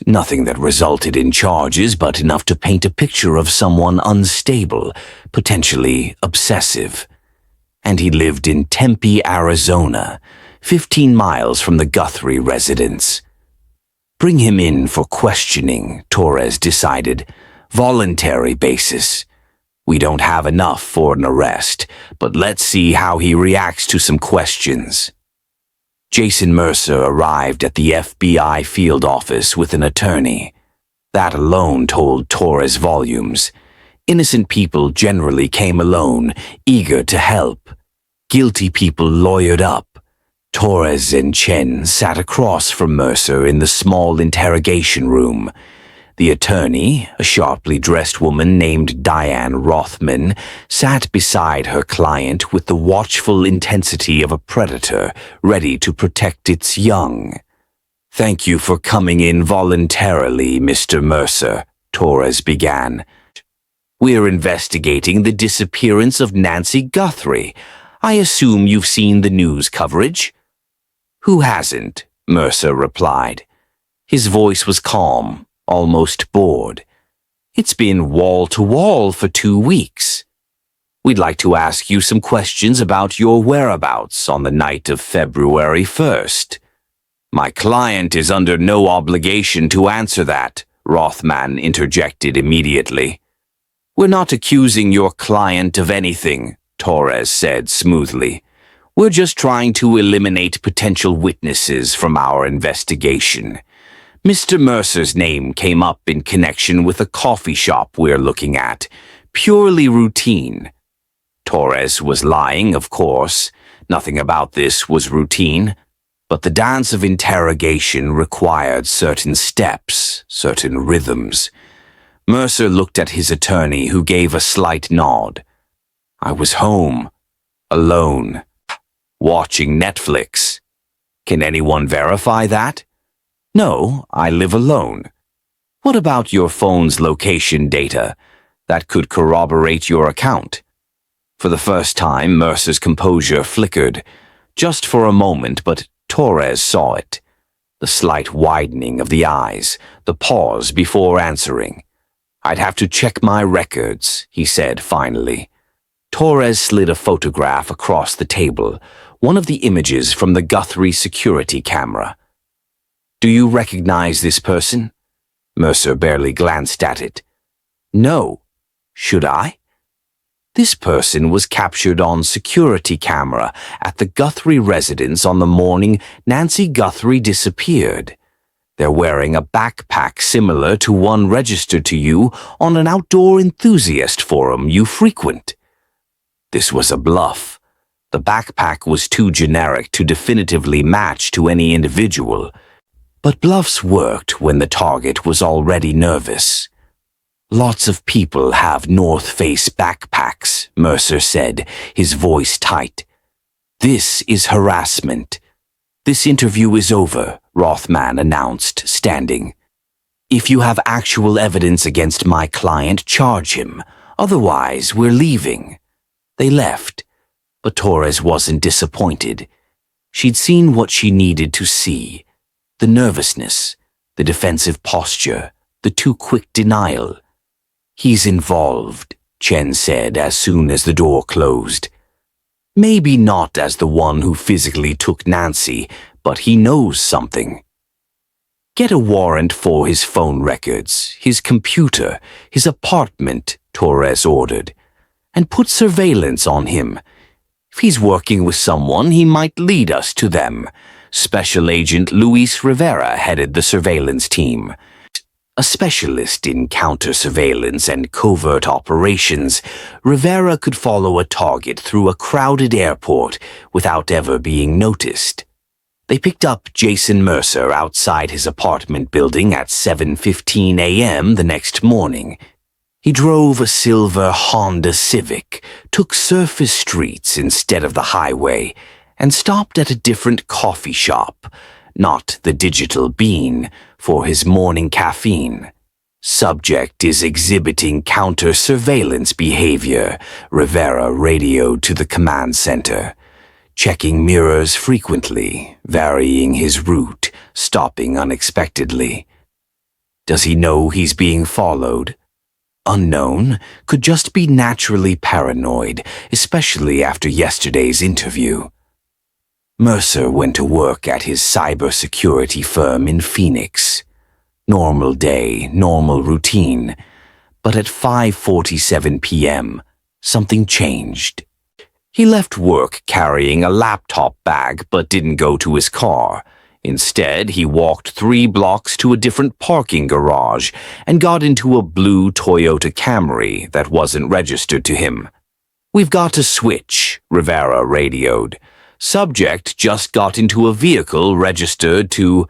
Nothing that resulted in charges, but enough to paint a picture of someone unstable, potentially obsessive. And he lived in Tempe, Arizona, 15 miles from the Guthrie residence. Bring him in for questioning, Torres decided. Voluntary basis. We don't have enough for an arrest, but let's see how he reacts to some questions. Jason Mercer arrived at the FBI field office with an attorney. That alone told Torres volumes. Innocent people generally came alone, eager to help. Guilty people lawyered up. Torres and Chen sat across from Mercer in the small interrogation room. The attorney, a sharply dressed woman named Diane Rothman, sat beside her client with the watchful intensity of a predator, ready to protect its young. "Thank you for coming in voluntarily, Mr. Mercer," Torres began. "We're investigating the disappearance of Nancy Guthrie. I assume you've seen the news coverage?" "Who hasn't?" Mercer replied. His voice was calm, almost bored. "It's been wall to wall for 2 weeks. We'd like to ask you some questions about your whereabouts on the night of February 1st. "My client is under no obligation to answer that," Rothman interjected immediately. "We're not accusing your client of anything," Torres said smoothly. "We're just trying to eliminate potential witnesses from our investigation. Mr. Mercer's name came up in connection with a coffee shop we're looking at. Purely routine." Torres was lying, of course. Nothing about this was routine. But the dance of interrogation required certain steps, certain rhythms. Mercer looked at his attorney, who gave a slight nod. "I was home, alone, watching Netflix. Can anyone verify that?" "No, I live alone." "What about your phone's location data? That could corroborate your account." For the first time, Mercer's composure flickered. Just for a moment, but Torres saw it. The slight widening of the eyes, the pause before answering. "I'd have to check my records," he said finally. Torres slid a photograph across the table, one of the images from the Guthrie security camera. "Do you recognize this person?" Mercer barely glanced at it. "No. Should I?" This person was captured on security camera at the Guthrie residence on the morning Nancy Guthrie disappeared. They're wearing a backpack similar to one registered to you on an outdoor enthusiast forum you frequent. This was a bluff. The backpack was too generic to definitively match to any individual. But bluffs worked when the target was already nervous. "Lots of people have North Face backpacks," Mercer said, his voice tight. "This is harassment." "This interview is over," Rothman announced, standing. "If you have actual evidence against my client, charge him. Otherwise, we're leaving." They left, but Torres wasn't disappointed. She'd seen what she needed to see. The nervousness, the defensive posture, the too quick denial. "He's involved," Chen said as soon as the door closed. "Maybe not as the one who physically took Nancy, but he knows something." "Get a warrant for his phone records, his computer, his apartment," Torres ordered, "and put surveillance on him. If he's working with someone, he might lead us to them." Special Agent Luis Rivera headed the surveillance team. A specialist in counter-surveillance and covert operations, Rivera could follow a target through a crowded airport without ever being noticed. They picked up Jason Mercer outside his apartment building at 7:15 a.m. the next morning. He drove a silver Honda Civic, took surface streets instead of the highway, and stopped at a different coffee shop, not the Digital Bean, for his morning caffeine. "Subject is exhibiting counter-surveillance behavior," Rivera radioed to the command center. "Checking mirrors frequently, varying his route, stopping unexpectedly." "Does he know he's being followed?" "Unknown, could just be naturally paranoid, especially after yesterday's interview." Mercer went to work at his cybersecurity firm in Phoenix. Normal day, normal routine. But at 5:47 p.m., something changed. He left work carrying a laptop bag but didn't go to his car. Instead, he walked 3 blocks to a different parking garage and got into a blue Toyota Camry that wasn't registered to him. "We've got to switch," Rivera radioed. "Subject just got into a vehicle registered to..."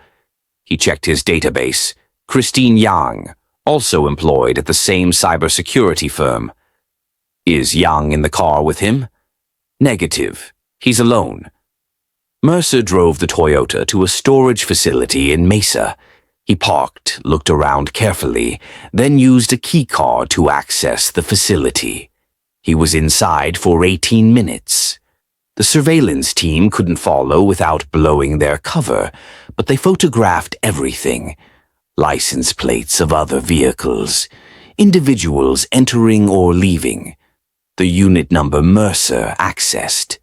He checked his database. Christine Yang, also employed at the same cybersecurity firm. "Is Yang in the car with him?" "Negative. He's alone." Mercer drove the Toyota to a storage facility in Mesa. He parked, looked around carefully, then used a keycard to access the facility. He was inside for 18 minutes. The surveillance team couldn't follow without blowing their cover, but they photographed everything. License plates of other vehicles, individuals entering or leaving. The unit number Mercer accessed.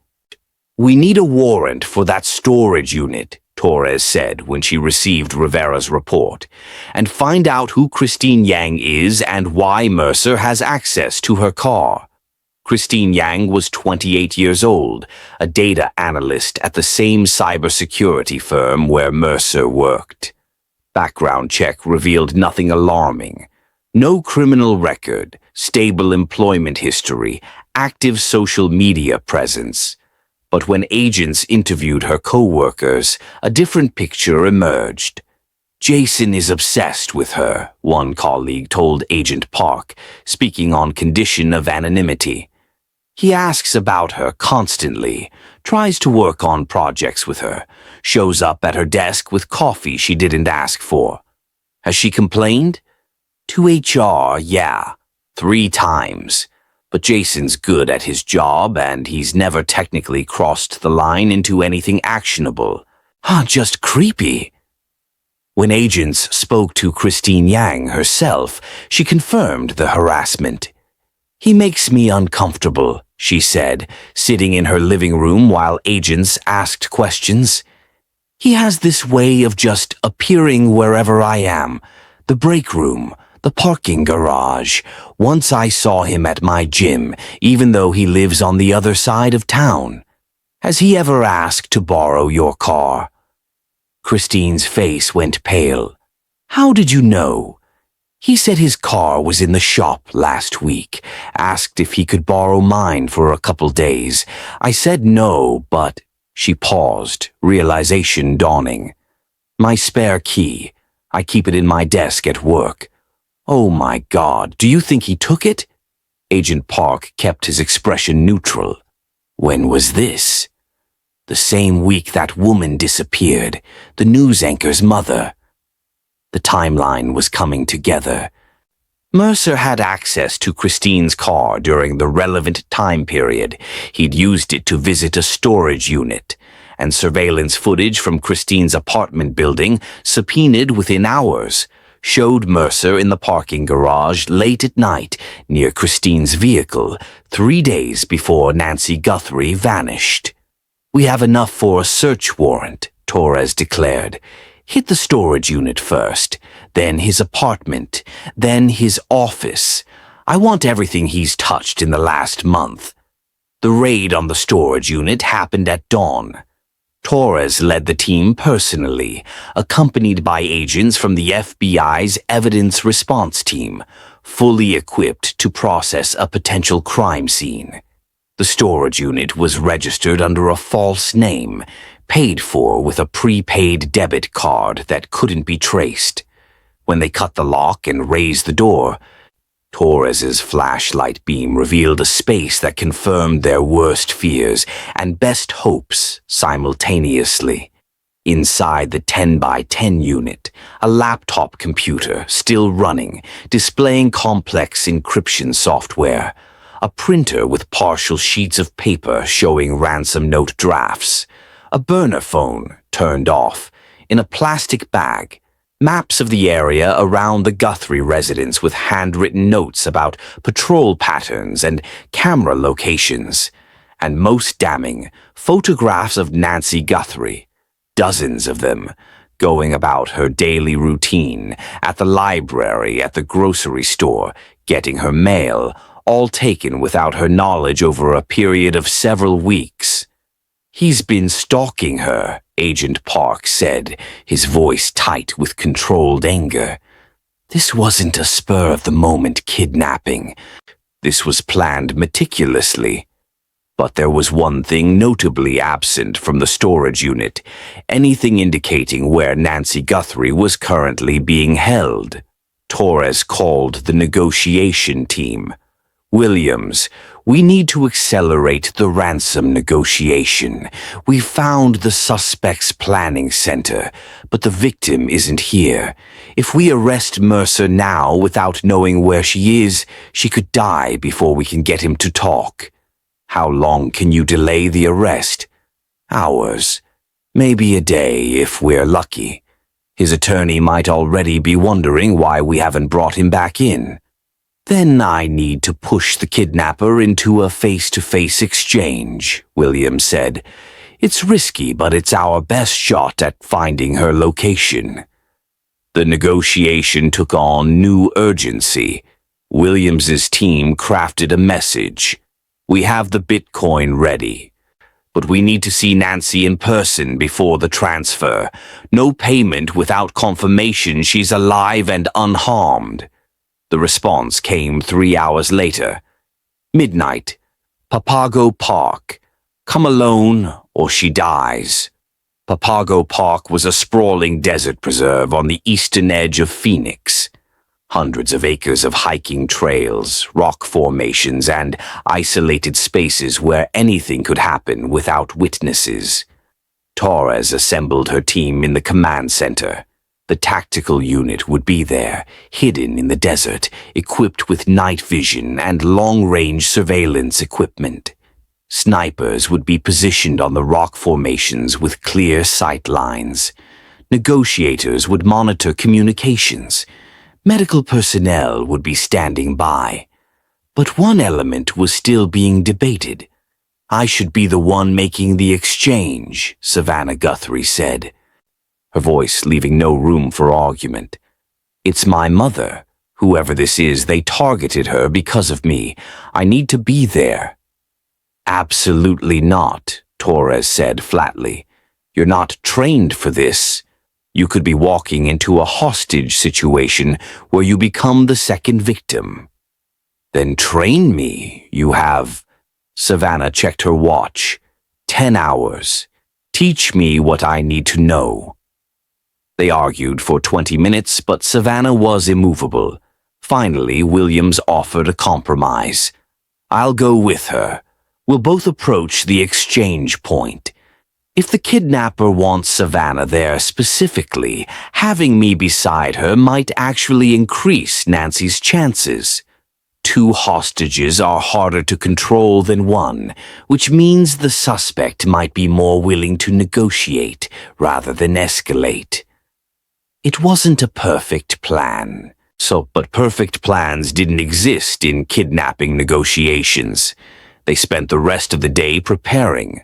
"We need a warrant for that storage unit," Torres said when she received Rivera's report, "and find out who Christine Yang is and why Mercer has access to her car." Christine Yang was 28 years old, a data analyst at the same cybersecurity firm where Mercer worked. Background check revealed nothing alarming. No criminal record, stable employment history, active social media presence. But when agents interviewed her co-workers, a different picture emerged. "Jason is obsessed with her," one colleague told Agent Park, speaking on condition of anonymity. "He asks about her constantly, tries to work on projects with her, shows up at her desk with coffee she didn't ask for." "Has she complained?" "To HR, yeah, 3 times. But Jason's good at his job and he's never technically crossed the line into anything actionable. Just creepy." When agents spoke to Christine Yang herself, she confirmed the harassment. "He makes me uncomfortable," she said, sitting in her living room while agents asked questions. "He has this way of just appearing wherever I am. The break room, the parking garage. Once I saw him at my gym, even though he lives on the other side of town. Has he ever asked to borrow your car?" Christine's face went pale. "How did you know?" "He said his car was in the shop last week, asked if he could borrow mine for a couple days. I said no, but..." She paused, realization dawning. My spare key. I keep it in my desk at work. Oh my God, do you think he took it? Agent Park kept his expression neutral. When was this? The same week that woman disappeared, the news anchor's mother. The timeline was coming together. Mercer had access to Christine's car during the relevant time period. He'd used it to visit a storage unit, and surveillance footage from Christine's apartment building, subpoenaed within hours, showed Mercer in the parking garage late at night near Christine's vehicle 3 days before Nancy Guthrie vanished. "We have enough for a search warrant," Torres declared. "Hit the storage unit first, then his apartment, then his office. I want everything he's touched in the last month." The raid on the storage unit happened at dawn. Torres led the team personally, accompanied by agents from the FBI's Evidence Response Team, fully equipped to process a potential crime scene. The storage unit was registered under a false name, paid for with a prepaid debit card that couldn't be traced. When they cut the lock and raised the door, Torres's flashlight beam revealed a space that confirmed their worst fears and best hopes simultaneously. Inside the 10 by 10 unit, a laptop computer still running, displaying complex encryption software, a printer with partial sheets of paper showing ransom note drafts, a burner phone turned off, in a plastic bag, maps of the area around the Guthrie residence with handwritten notes about patrol patterns and camera locations, and most damning, photographs of Nancy Guthrie, dozens of them, going about her daily routine, at the library, at the grocery store, getting her mail, all taken without her knowledge over a period of several weeks. "He's been stalking her," Agent Park said, his voice tight with controlled anger. This wasn't a spur-of-the-moment kidnapping. This was planned meticulously. But there was one thing notably absent from the storage unit, anything indicating where Nancy Guthrie was currently being held. Torres called the negotiation team. "Williams, we need to accelerate the ransom negotiation. We found the suspect's planning center, but the victim isn't here. If we arrest Mercer now without knowing where she is, she could die before we can get him to talk. How long can you delay the arrest? Hours. Maybe a day if we're lucky. His attorney might already be wondering why we haven't brought him back in. Then I need to push the kidnapper into a face-to-face exchange," Williams said. "It's risky, but it's our best shot at finding her location." The negotiation took on new urgency. Williams's team crafted a message. "We have the Bitcoin ready, but we need to see Nancy in person before the transfer. No payment without confirmation she's alive and unharmed." The response came 3 hours later. "Midnight, Papago Park. Come alone or she dies." Papago Park was a sprawling desert preserve on the eastern edge of Phoenix. Hundreds of acres of hiking trails, rock formations, and isolated spaces where anything could happen without witnesses. Torres assembled her team in the command center. The tactical unit would be there, hidden in the desert, equipped with night vision and long-range surveillance equipment. Snipers would be positioned on the rock formations with clear sight lines. Negotiators would monitor communications. Medical personnel would be standing by. But one element was still being debated. "I should be the one making the exchange," Savannah Guthrie said, her voice leaving no room for argument. "It's my mother. Whoever this is, they targeted her because of me. I need to be there." "Absolutely not," Torres said flatly. "You're not trained for this. You could be walking into a hostage situation where you become the second victim." "Then train me. You have—" Savannah checked her watch. 10 hours. Teach me what I need to know." They argued for 20 minutes, but Savannah was immovable. Finally, Williams offered a compromise. "I'll go with her. We'll both approach the exchange point. If the kidnapper wants Savannah there specifically, having me beside her might actually increase Nancy's chances. Two hostages are harder to control than one, which means the suspect might be more willing to negotiate rather than escalate." It wasn't a perfect plan. But perfect plans didn't exist in kidnapping negotiations. They spent the rest of the day preparing.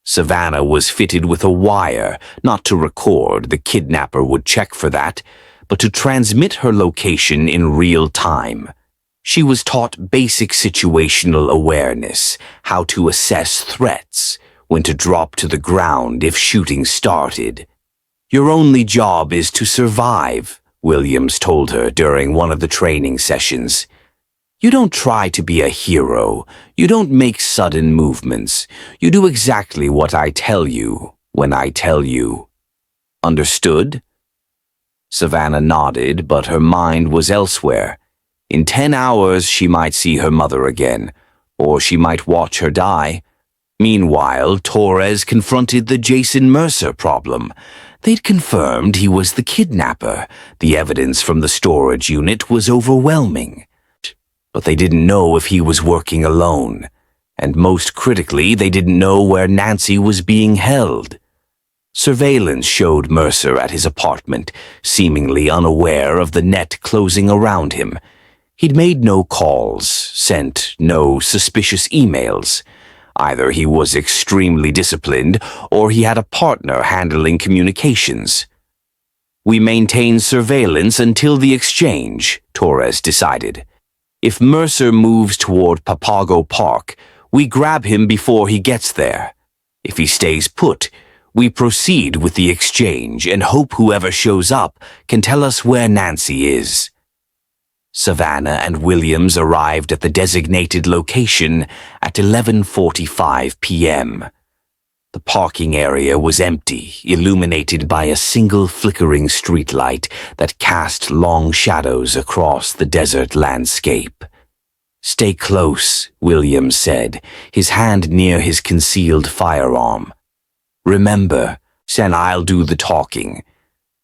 Savannah was fitted with a wire, not to record, the kidnapper would check for that, but to transmit her location in real time. She was taught basic situational awareness, how to assess threats, when to drop to the ground if shooting started. "Your only job is to survive," Williams told her during one of the training sessions. "You don't try to be a hero. You don't make sudden movements. You do exactly what I tell you, when I tell you. Understood?" Savannah nodded, but her mind was elsewhere. In 10 hours she might see her mother again, or she might watch her die. Meanwhile, Torres confronted the Jason Mercer problem. They'd confirmed he was the kidnapper. The evidence from the storage unit was overwhelming. But they didn't know if he was working alone. And most critically, they didn't know where Nancy was being held. Surveillance showed Mercer at his apartment, seemingly unaware of the net closing around him. He'd made no calls, sent no suspicious emails. Either he was extremely disciplined, or he had a partner handling communications. "We maintain surveillance until the exchange," Torres decided. "If Mercer moves toward Papago Park, we grab him before he gets there. If he stays put, we proceed with the exchange and hope whoever shows up can tell us where Nancy is." Savannah and Williams arrived at the designated location at 11:45 p.m. The parking area was empty, illuminated by a single flickering streetlight that cast long shadows across the desert landscape. "Stay close," Williams said, his hand near his concealed firearm. "Remember, and I'll do the talking.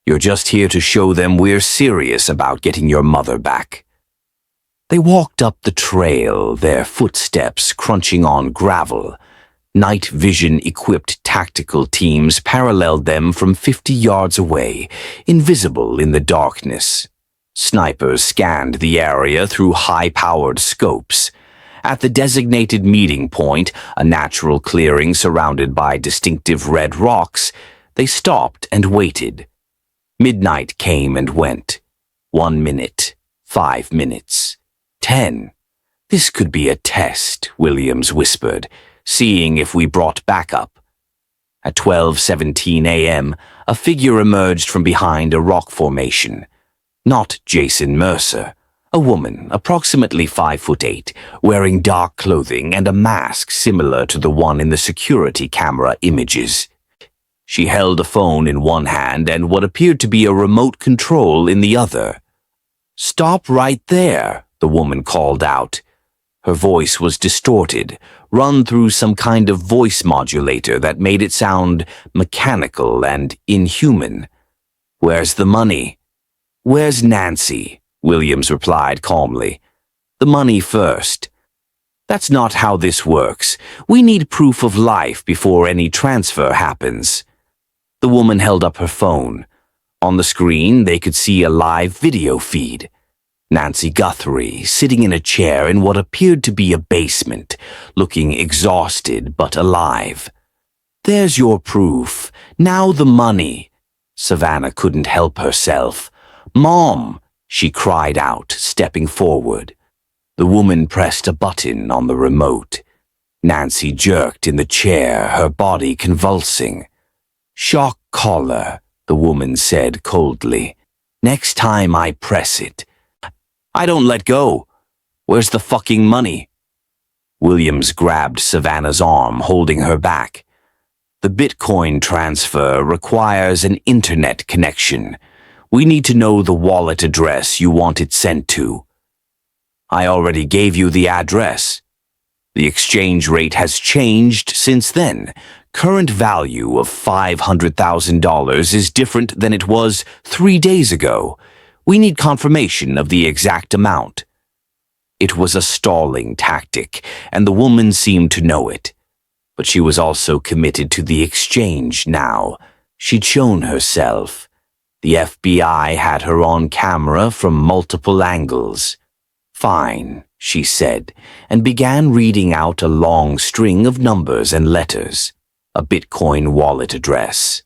You're just here to show them we're serious about getting your mother back." They walked up the trail, their footsteps crunching on gravel. Night vision-equipped tactical teams paralleled them from 50 yards away, invisible in the darkness. Snipers scanned the area through high-powered scopes. At the designated meeting point, a natural clearing surrounded by distinctive red rocks, they stopped and waited. Midnight came and went. 1 minute, 5 minutes, 10. "This could be a test," Williams whispered, "seeing if we brought backup." At 12:17 a.m., a figure emerged from behind a rock formation. Not Jason Mercer. A woman, approximately 5'8", wearing dark clothing and a mask similar to the one in the security camera images. She held a phone in one hand and what appeared to be a remote control in the other. "Stop right there," the woman called out. Her voice was distorted, run through some kind of voice modulator that made it sound mechanical and inhuman. "Where's the money?" "Where's Nancy?" Williams replied calmly. "The money first." "That's not how this works. We need proof of life before any transfer happens." The woman held up her phone. On the screen, they could see a live video feed. Nancy Guthrie, sitting in a chair in what appeared to be a basement, looking exhausted but alive. "There's your proof. Now the money." Savannah couldn't help herself. "Mom!" she cried out, stepping forward. The woman pressed a button on the remote. Nancy jerked in the chair, her body convulsing. "Shock collar," the woman said coldly. "Next time I press it." "I don't let go. Where's the fucking money?" Williams grabbed Savannah's arm, holding her back. The Bitcoin transfer requires an internet connection. We need to know the wallet address you want it sent to. I already gave you the address. The exchange rate has changed since then. Current value of $500,000 is different than it was 3 days ago. We need confirmation of the exact amount. It was a stalling tactic, and the woman seemed to know it. But she was also committed to the exchange now. She'd shown herself. The FBI had her on camera from multiple angles. "Fine," she said, and began reading out a long string of numbers and letters. A Bitcoin wallet address.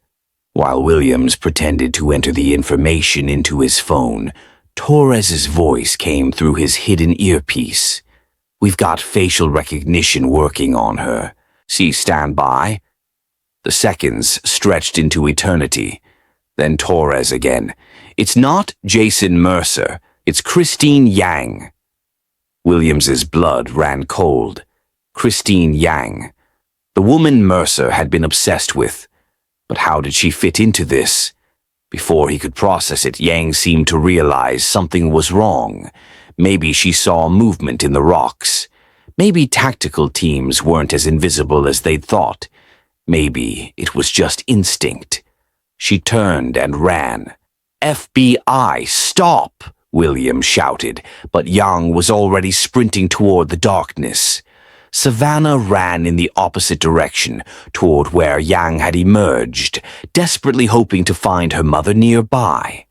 While Williams pretended to enter the information into his phone, Torres's voice came through his hidden earpiece. "We've got facial recognition working on her. See standby." The seconds stretched into eternity. Then Torres again. "It's not Jason Mercer. It's Christine Yang." Williams's blood ran cold. Christine Yang. The woman Mercer had been obsessed with. But how did she fit into this? Before he could process it, Yang seemed to realize something was wrong. Maybe she saw movement in the rocks. Maybe tactical teams weren't as invisible as they'd thought. Maybe it was just instinct. She turned and ran. "FBI, stop!" William shouted, but Yang was already sprinting toward the darkness. Savannah ran in the opposite direction, toward where Yang had emerged, desperately hoping to find her mother nearby.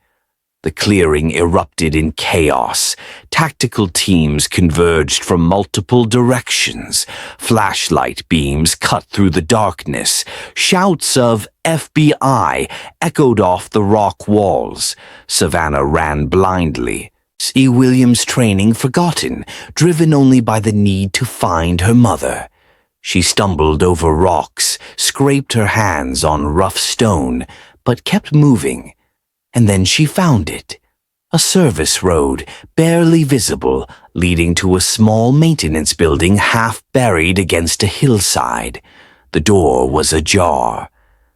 The clearing erupted in chaos. Tactical teams converged from multiple directions. Flashlight beams cut through the darkness. Shouts of "FBI" echoed off the rock walls. Savannah ran blindly. See Williams' training forgotten, driven only by the need to find her mother. She stumbled over rocks, scraped her hands on rough stone, but kept moving. And then she found it. A service road, barely visible, leading to a small maintenance building half buried against a hillside. The door was ajar.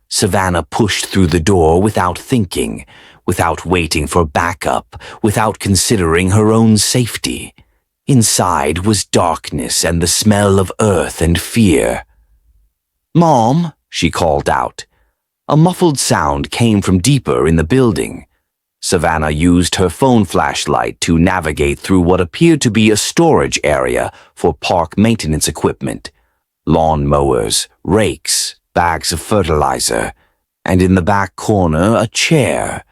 Savannah pushed through the door without thinking, without waiting for backup, without considering her own safety. Inside was darkness and the smell of earth and fear. "Mom," she called out. A muffled sound came from deeper in the building. Savannah used her phone flashlight to navigate through what appeared to be a storage area for park maintenance equipment. Lawn mowers, rakes, bags of fertilizer, and in the back corner a chair.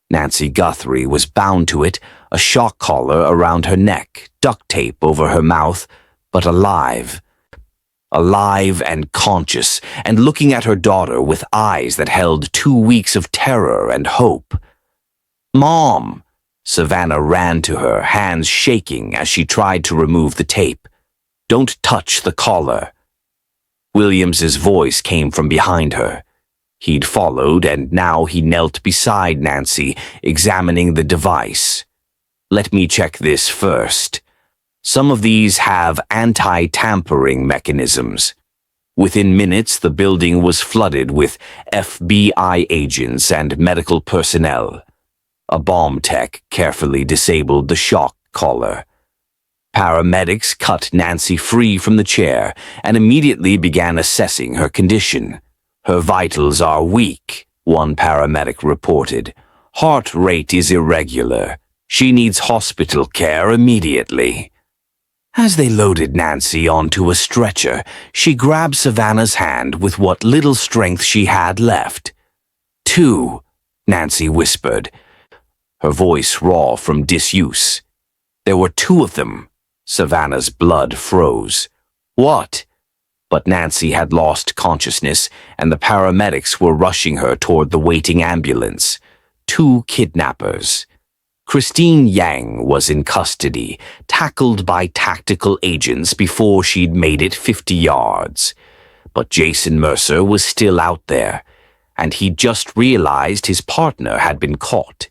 Nancy Guthrie was bound to it, a shock collar around her neck, duct tape over her mouth, but alive. Alive and conscious, and looking at her daughter with eyes that held 2 weeks of terror and hope. "Mom!" Savannah ran to her, hands shaking as she tried to remove the tape. "Don't touch the collar." Williams's voice came from behind her. He'd followed, and now he knelt beside Nancy, examining the device. "Let me check this first. Some of these have anti-tampering mechanisms." Within minutes, the building was flooded with FBI agents and medical personnel. A bomb tech carefully disabled the shock collar. Paramedics cut Nancy free from the chair and immediately began assessing her condition. "Her vitals are weak," one paramedic reported. "Heart rate is irregular. She needs hospital care immediately." As they loaded Nancy onto a stretcher, she grabbed Savannah's hand with what little strength she had left. "Two," Nancy whispered, her voice raw from disuse. "There were 2 of them." Savannah's blood froze. "What?" But Nancy had lost consciousness, and the paramedics were rushing her toward the waiting ambulance. 2 kidnappers. Christine Yang was in custody, tackled by tactical agents before she'd made it 50 yards. But Jason Mercer was still out there, and he'd just realized his partner had been caught.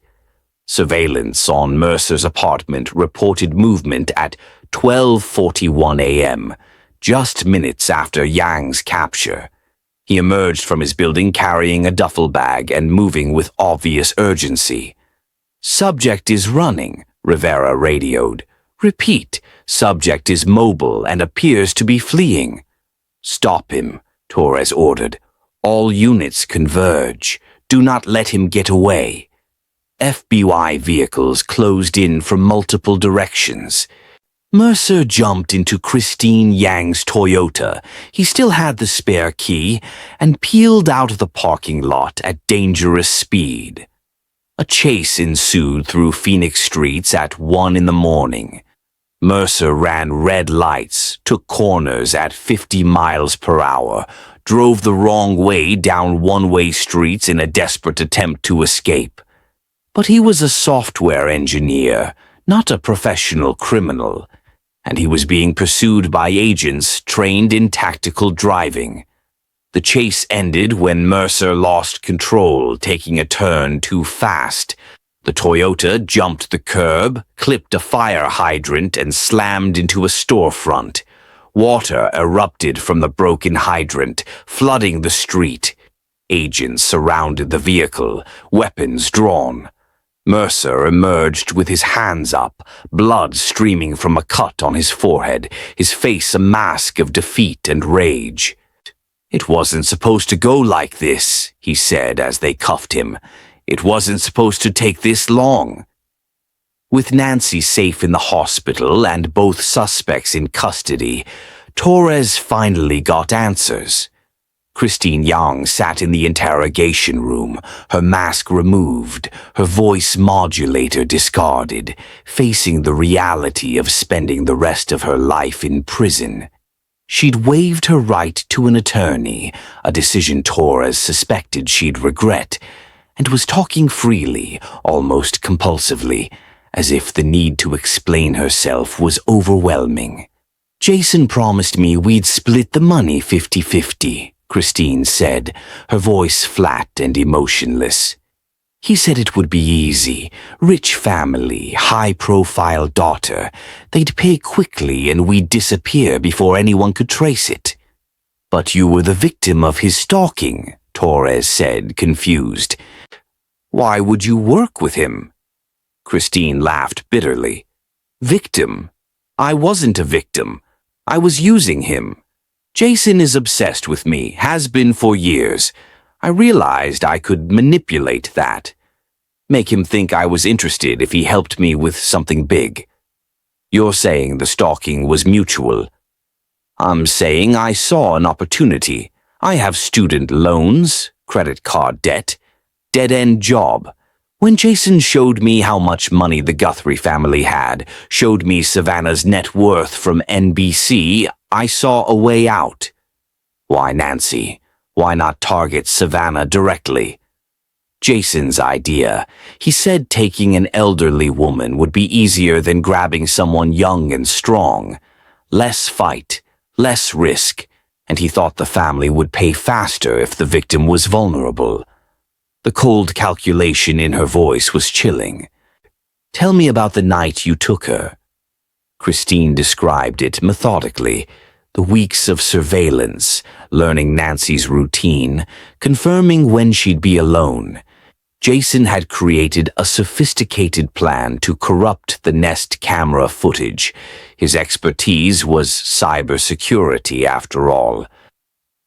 Surveillance on Mercer's apartment reported movement at 12:41 a.m., just minutes after Yang's capture. He emerged from his building carrying a duffel bag and moving with obvious urgency. "Subject is running," Rivera radioed. "Repeat, subject is mobile and appears to be fleeing." "Stop him," Torres ordered. "All units converge. Do not let him get away." FBI vehicles closed in from multiple directions. Mercer jumped into Christine Yang's Toyota. He still had the spare key and peeled out of the parking lot at dangerous speed. A chase ensued through Phoenix streets at 1 in the morning. Mercer ran red lights, took corners at 50 miles per hour, drove the wrong way down one-way streets in a desperate attempt to escape. But he was a software engineer, not a professional criminal, and he was being pursued by agents trained in tactical driving. The chase ended when Mercer lost control, taking a turn too fast. The Toyota jumped the curb, clipped a fire hydrant, and slammed into a storefront. Water erupted from the broken hydrant, flooding the street. Agents surrounded the vehicle, weapons drawn. Mercer emerged with his hands up, blood streaming from a cut on his forehead, his face a mask of defeat and rage. "It wasn't supposed to go like this," he said as they cuffed him. "It wasn't supposed to take this long." With Nancy safe in the hospital and both suspects in custody, Torres finally got answers. Christine Yang sat in the interrogation room, her mask removed, her voice modulator discarded, facing the reality of spending the rest of her life in prison. She'd waived her right to an attorney, a decision Torres suspected she'd regret, and was talking freely, almost compulsively, as if the need to explain herself was overwhelming. "Jason promised me we'd split the money 50-50. Christine said, her voice flat and emotionless. "He said it would be easy. Rich family, high-profile daughter. They'd pay quickly and we'd disappear before anyone could trace it." "But you were the victim of his stalking," Torres said, confused. "Why would you work with him?" Christine laughed bitterly. "Victim? I wasn't a victim. I was using him. Jason is obsessed with me, has been for years. I realized I could manipulate that. Make him think I was interested if he helped me with something big. You're saying the stalking was mutual. I'm saying I saw an opportunity. I have student loans, credit card debt, dead-end job. When Jason showed me how much money the Guthrie family had, showed me Savannah's net worth from NBC, I saw a way out. Why Nancy? Why not target Savannah directly? Jason's idea. He said taking an elderly woman would be easier than grabbing someone young and strong. Less fight, less risk, and he thought the family would pay faster if the victim was vulnerable. The cold calculation in her voice was chilling. "Tell me about the night you took her." Christine described it methodically. The weeks of surveillance, learning Nancy's routine, confirming when she'd be alone. Jason had created a sophisticated plan to corrupt the Nest camera footage. His expertise was cybersecurity, after all.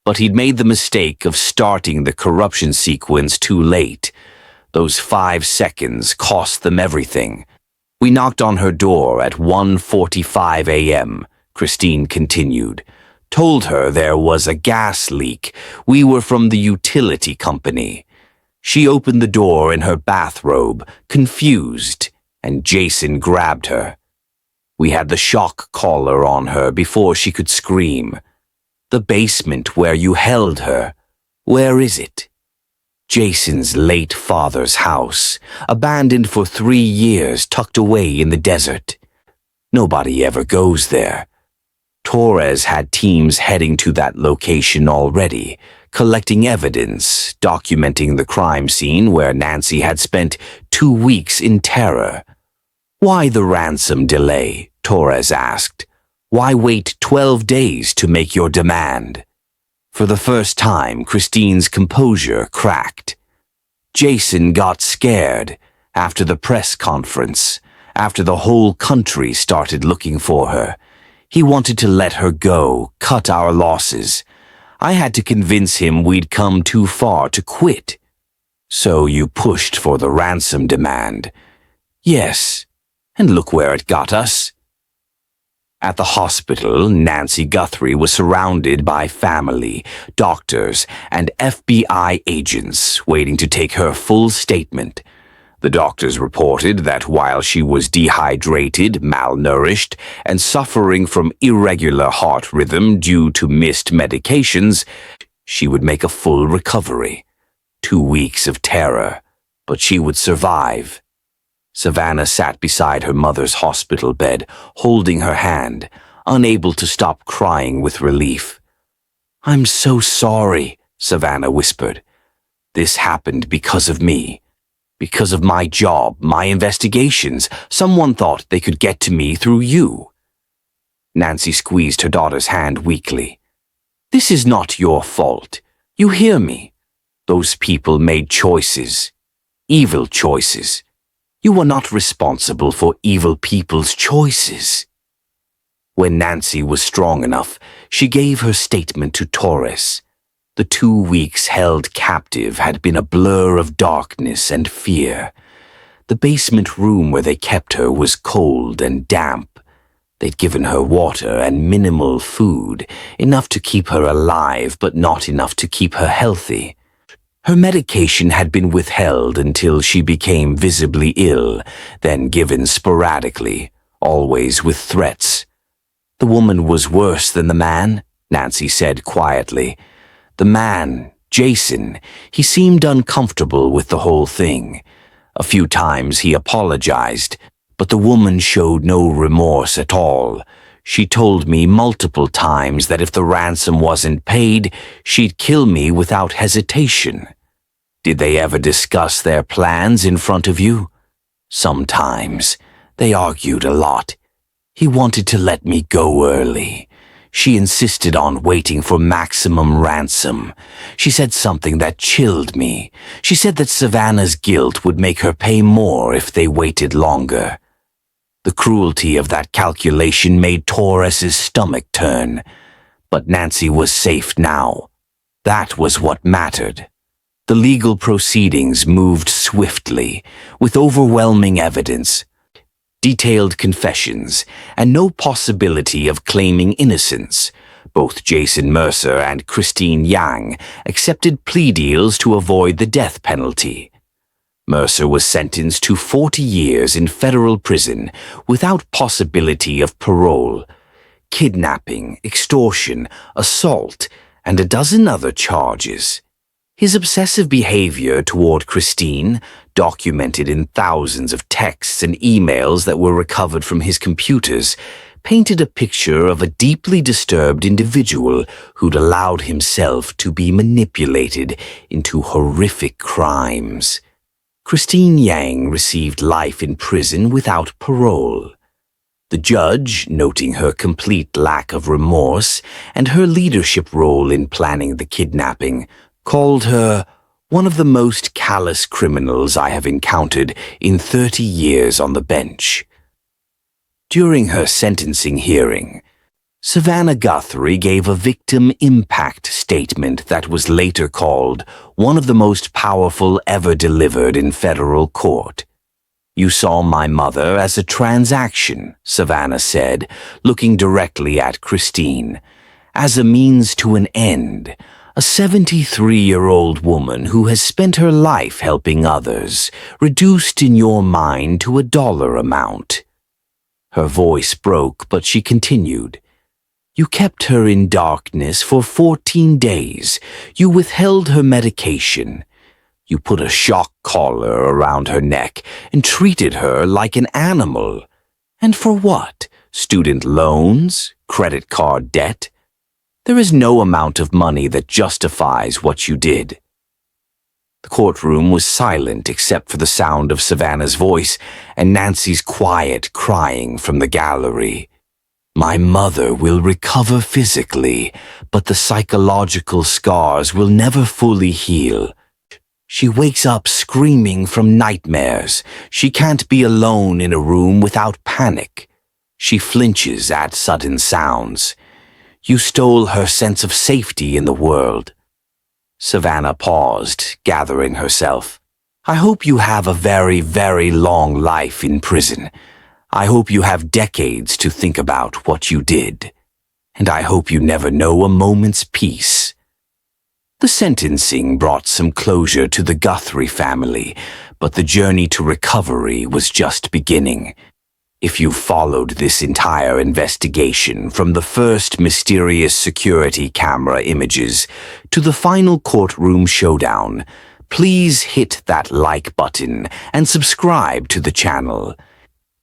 But he'd made the mistake of starting the corruption sequence too late. Those 5 seconds cost them everything. "We knocked on her door at 1:45 a.m., Christine continued. "Told her there was a gas leak. We were from the utility company. She opened the door in her bathrobe, confused, and Jason grabbed her. We had the shock collar on her before she could scream. The basement where you held her. Where is it?" Jason's late father's house, abandoned for 3 years, tucked away in the desert. Nobody ever goes there. Torres had teams heading to that location already, collecting evidence, documenting the crime scene where Nancy had spent 2 weeks in terror. "Why the ransom delay?" Torres asked. "Why wait 12 days to make your demand?" For the first time, Christine's composure cracked. Jason got scared after the press conference, after the whole country started looking for her. He wanted to let her go, cut our losses. I had to convince him we'd come too far to quit. So you pushed for the ransom demand. Yes, and look where it got us. At the hospital, Nancy Guthrie was surrounded by family, doctors, and FBI agents waiting to take her full statement. The doctors reported that while she was dehydrated, malnourished, and suffering from irregular heart rhythm due to missed medications, she would make a full recovery. 2 weeks of terror, but she would survive. Savannah sat beside her mother's hospital bed, holding her hand, unable to stop crying with relief. "I'm so sorry," Savannah whispered. "This happened because of me. Because of my job, my investigations. Someone thought they could get to me through you." Nancy squeezed her daughter's hand weakly. "This is not your fault. You hear me? Those people made choices. Evil choices. You are not responsible for evil people's choices." When Nancy was strong enough, she gave her statement to Torres. The 2 weeks held captive had been a blur of darkness and fear. The basement room where they kept her was cold and damp. They'd given her water and minimal food, enough to keep her alive but not enough to keep her healthy. Her medication had been withheld until she became visibly ill, then given sporadically, always with threats. "The woman was worse than the man," Nancy said quietly. "The man, Jason, he seemed uncomfortable with the whole thing. A few times he apologized, but the woman showed no remorse at all. She told me multiple times that if the ransom wasn't paid, she'd kill me without hesitation." "Did they ever discuss their plans in front of you?" "Sometimes. They argued a lot. He wanted to let me go early. She insisted on waiting for maximum ransom. She said something that chilled me. She said that Savannah's guilt would make her pay more if they waited longer. The cruelty of that calculation made Torres's stomach turn. But Nancy was safe now. That was what mattered. The legal proceedings moved swiftly, with overwhelming evidence, detailed confessions, and no possibility of claiming innocence. Both Jason Mercer and Christine Yang accepted plea deals to avoid the death penalty. Mercer was sentenced to 40 years in federal prison without possibility of parole. Kidnapping, extortion, assault, and a dozen other charges. His obsessive behavior toward Christine, documented in thousands of texts and emails that were recovered from his computers, painted a picture of a deeply disturbed individual who'd allowed himself to be manipulated into horrific crimes. Christine Yang received life in prison without parole. The judge, noting her complete lack of remorse and her leadership role in planning the kidnapping, called her one of the most callous criminals I have encountered in 30 years on the bench. During her sentencing hearing, Savannah Guthrie gave a victim impact statement that was later called one of the most powerful ever delivered in federal court. "You saw my mother as a transaction," Savannah said, looking directly at Christine, "as a means to an end. A 73-year-old woman who has spent her life helping others, reduced in your mind to a dollar amount." Her voice broke, but she continued. "You kept her in darkness for 14 days. You withheld her medication. You put a shock collar around her neck and treated her like an animal. And for what? Student loans? Credit card debt? There is no amount of money that justifies what you did." The courtroom was silent except for the sound of Savannah's voice and Nancy's quiet crying from the gallery. My mother will recover physically, but the psychological scars will never fully heal. She wakes up screaming from nightmares. She can't be alone in a room without panic. She flinches at sudden sounds. You stole her sense of safety in the world." Savannah paused, gathering herself. "I hope you have a very, very long life in prison. I hope you have decades to think about what you did. And I hope you never know a moment's peace." The sentencing brought some closure to the Guthrie family, but the journey to recovery was just beginning. If you followed this entire investigation from the first mysterious security camera images to the final courtroom showdown, please hit that like button and subscribe to the channel.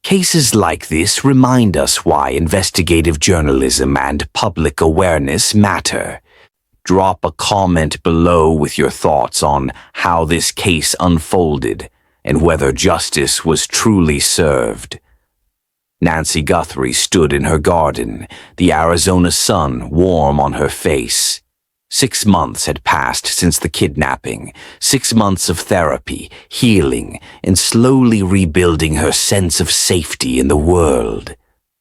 Cases like this remind us why investigative journalism and public awareness matter. Drop a comment below with your thoughts on how this case unfolded and whether justice was truly served. Nancy Guthrie stood in her garden, the Arizona sun warm on her face. 6 months had passed since the kidnapping, 6 months of therapy, healing, and slowly rebuilding her sense of safety in the world.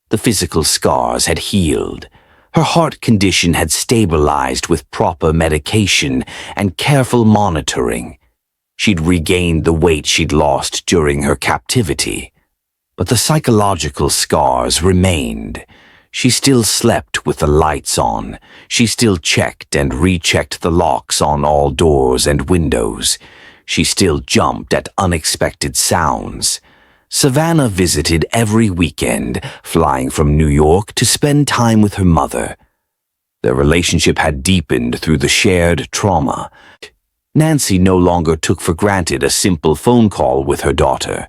The physical scars had healed. Her heart condition had stabilized with proper medication and careful monitoring. She'd regained the weight she'd lost during her captivity. But the psychological scars remained. She still slept with the lights on. She still checked and rechecked the locks on all doors and windows. She still jumped at unexpected sounds. Savannah visited every weekend, flying from New York to spend time with her mother. Their relationship had deepened through the shared trauma. Nancy no longer took for granted a simple phone call with her daughter.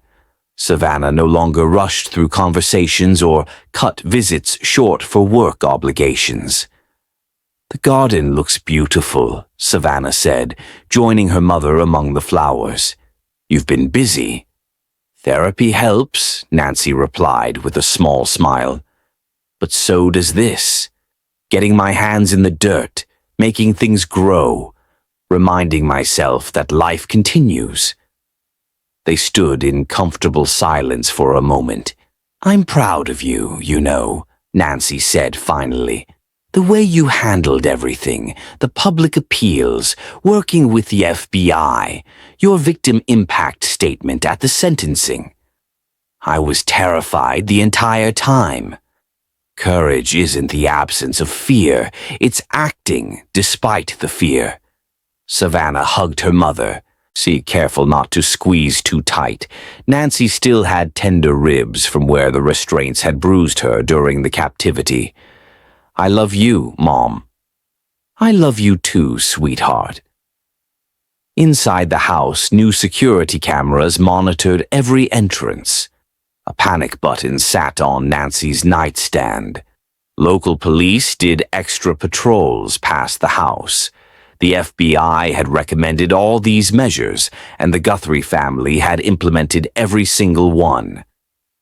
Savannah no longer rushed through conversations or cut visits short for work obligations. "The garden looks beautiful," Savannah said, joining her mother among the flowers. "You've been busy." "Therapy helps," Nancy replied with a small smile. "But so does this. Getting my hands in the dirt, making things grow, reminding myself that life continues." They stood in comfortable silence for a moment. "I'm proud of you, you know," Nancy said finally. "The way you handled everything, the public appeals, working with the FBI, your victim impact statement at the sentencing. I was terrified the entire time. Courage isn't the absence of fear, it's acting despite the fear." Savannah hugged her mother. "See careful not to squeeze too tight." Nancy still had tender ribs from where the restraints had bruised her during the captivity. "I love you, Mom." "I love you too, sweetheart." Inside the house, new security cameras monitored every entrance. A panic button sat on Nancy's nightstand. Local police did extra patrols past the house. The FBI had recommended all these measures, and the Guthrie family had implemented every single one.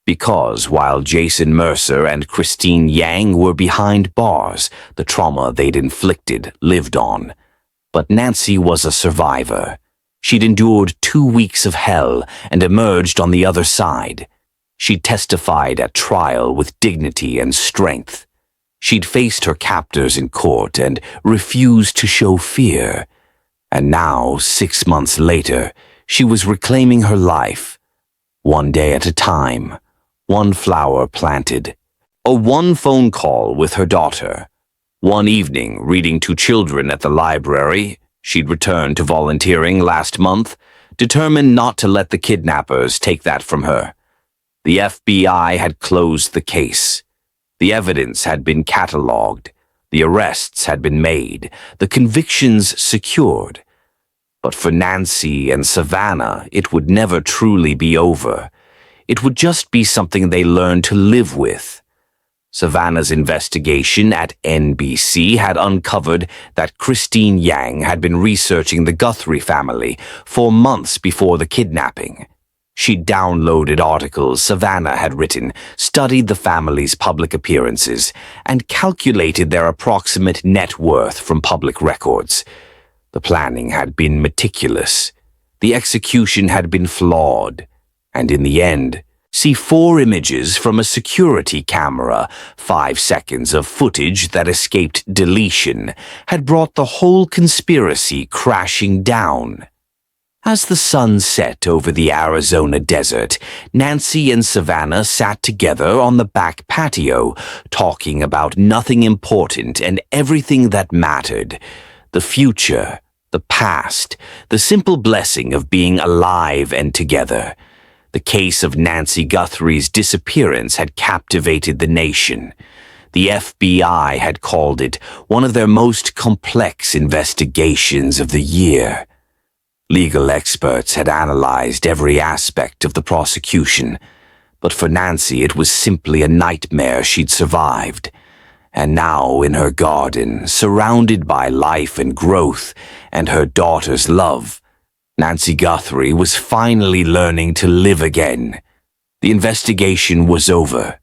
Because while Jason Mercer and Christine Yang were behind bars, the trauma they'd inflicted lived on. But Nancy was a survivor. She'd endured 2 weeks of hell and emerged on the other side. She testified at trial with dignity and strength. She'd faced her captors in court and refused to show fear. And now, 6 months later, she was reclaiming her life, one day at a time, one flower planted. One phone call with her daughter. One evening, reading to children at the library, she'd returned to volunteering last month, determined not to let the kidnappers take that from her. The FBI had closed the case. The evidence had been catalogued. The arrests had been made. The convictions secured. But for Nancy and Savannah, it would never truly be over. It would just be something they learned to live with. Savannah's investigation at NBC had uncovered that Christine Yang had been researching the Guthrie family for months before the kidnapping. She'd downloaded articles Savannah had written, studied the family's public appearances, and calculated their approximate net worth from public records. The planning had been meticulous. The execution had been flawed. And in the end, see 4 images from a security camera, 5 seconds of footage that escaped deletion, had brought the whole conspiracy crashing down. As the sun set over the Arizona desert, Nancy and Savannah sat together on the back patio, talking about nothing important and everything that mattered. The future, the past, the simple blessing of being alive and together. The case of Nancy Guthrie's disappearance had captivated the nation. The FBI had called it one of their most complex investigations of the year. Legal experts had analyzed every aspect of the prosecution, but for Nancy it was simply a nightmare she'd survived. And now in her garden, surrounded by life and growth and her daughter's love, Nancy Guthrie was finally learning to live again. The investigation was over.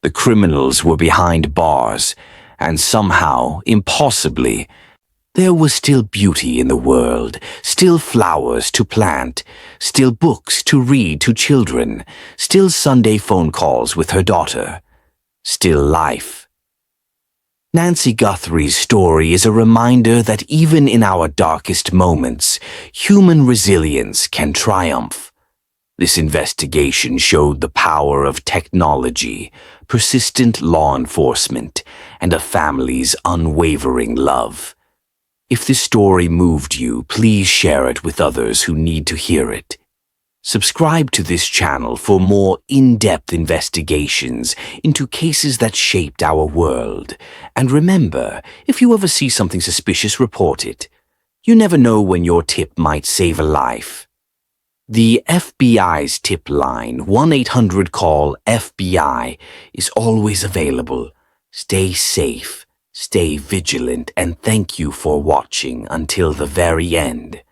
The criminals were behind bars, and somehow, impossibly, there was still beauty in the world, still flowers to plant, still books to read to children, still Sunday phone calls with her daughter, still life. Nancy Guthrie's story is a reminder that even in our darkest moments, human resilience can triumph. This investigation showed the power of technology, persistent law enforcement, and a family's unwavering love. If this story moved you, please share it with others who need to hear it. Subscribe to this channel for more in-depth investigations into cases that shaped our world. And remember, if you ever see something suspicious, report it. You never know when your tip might save a life. The FBI's tip line, 1-800-CALL-FBI, is always available. Stay safe. Stay vigilant, and thank you for watching until the very end.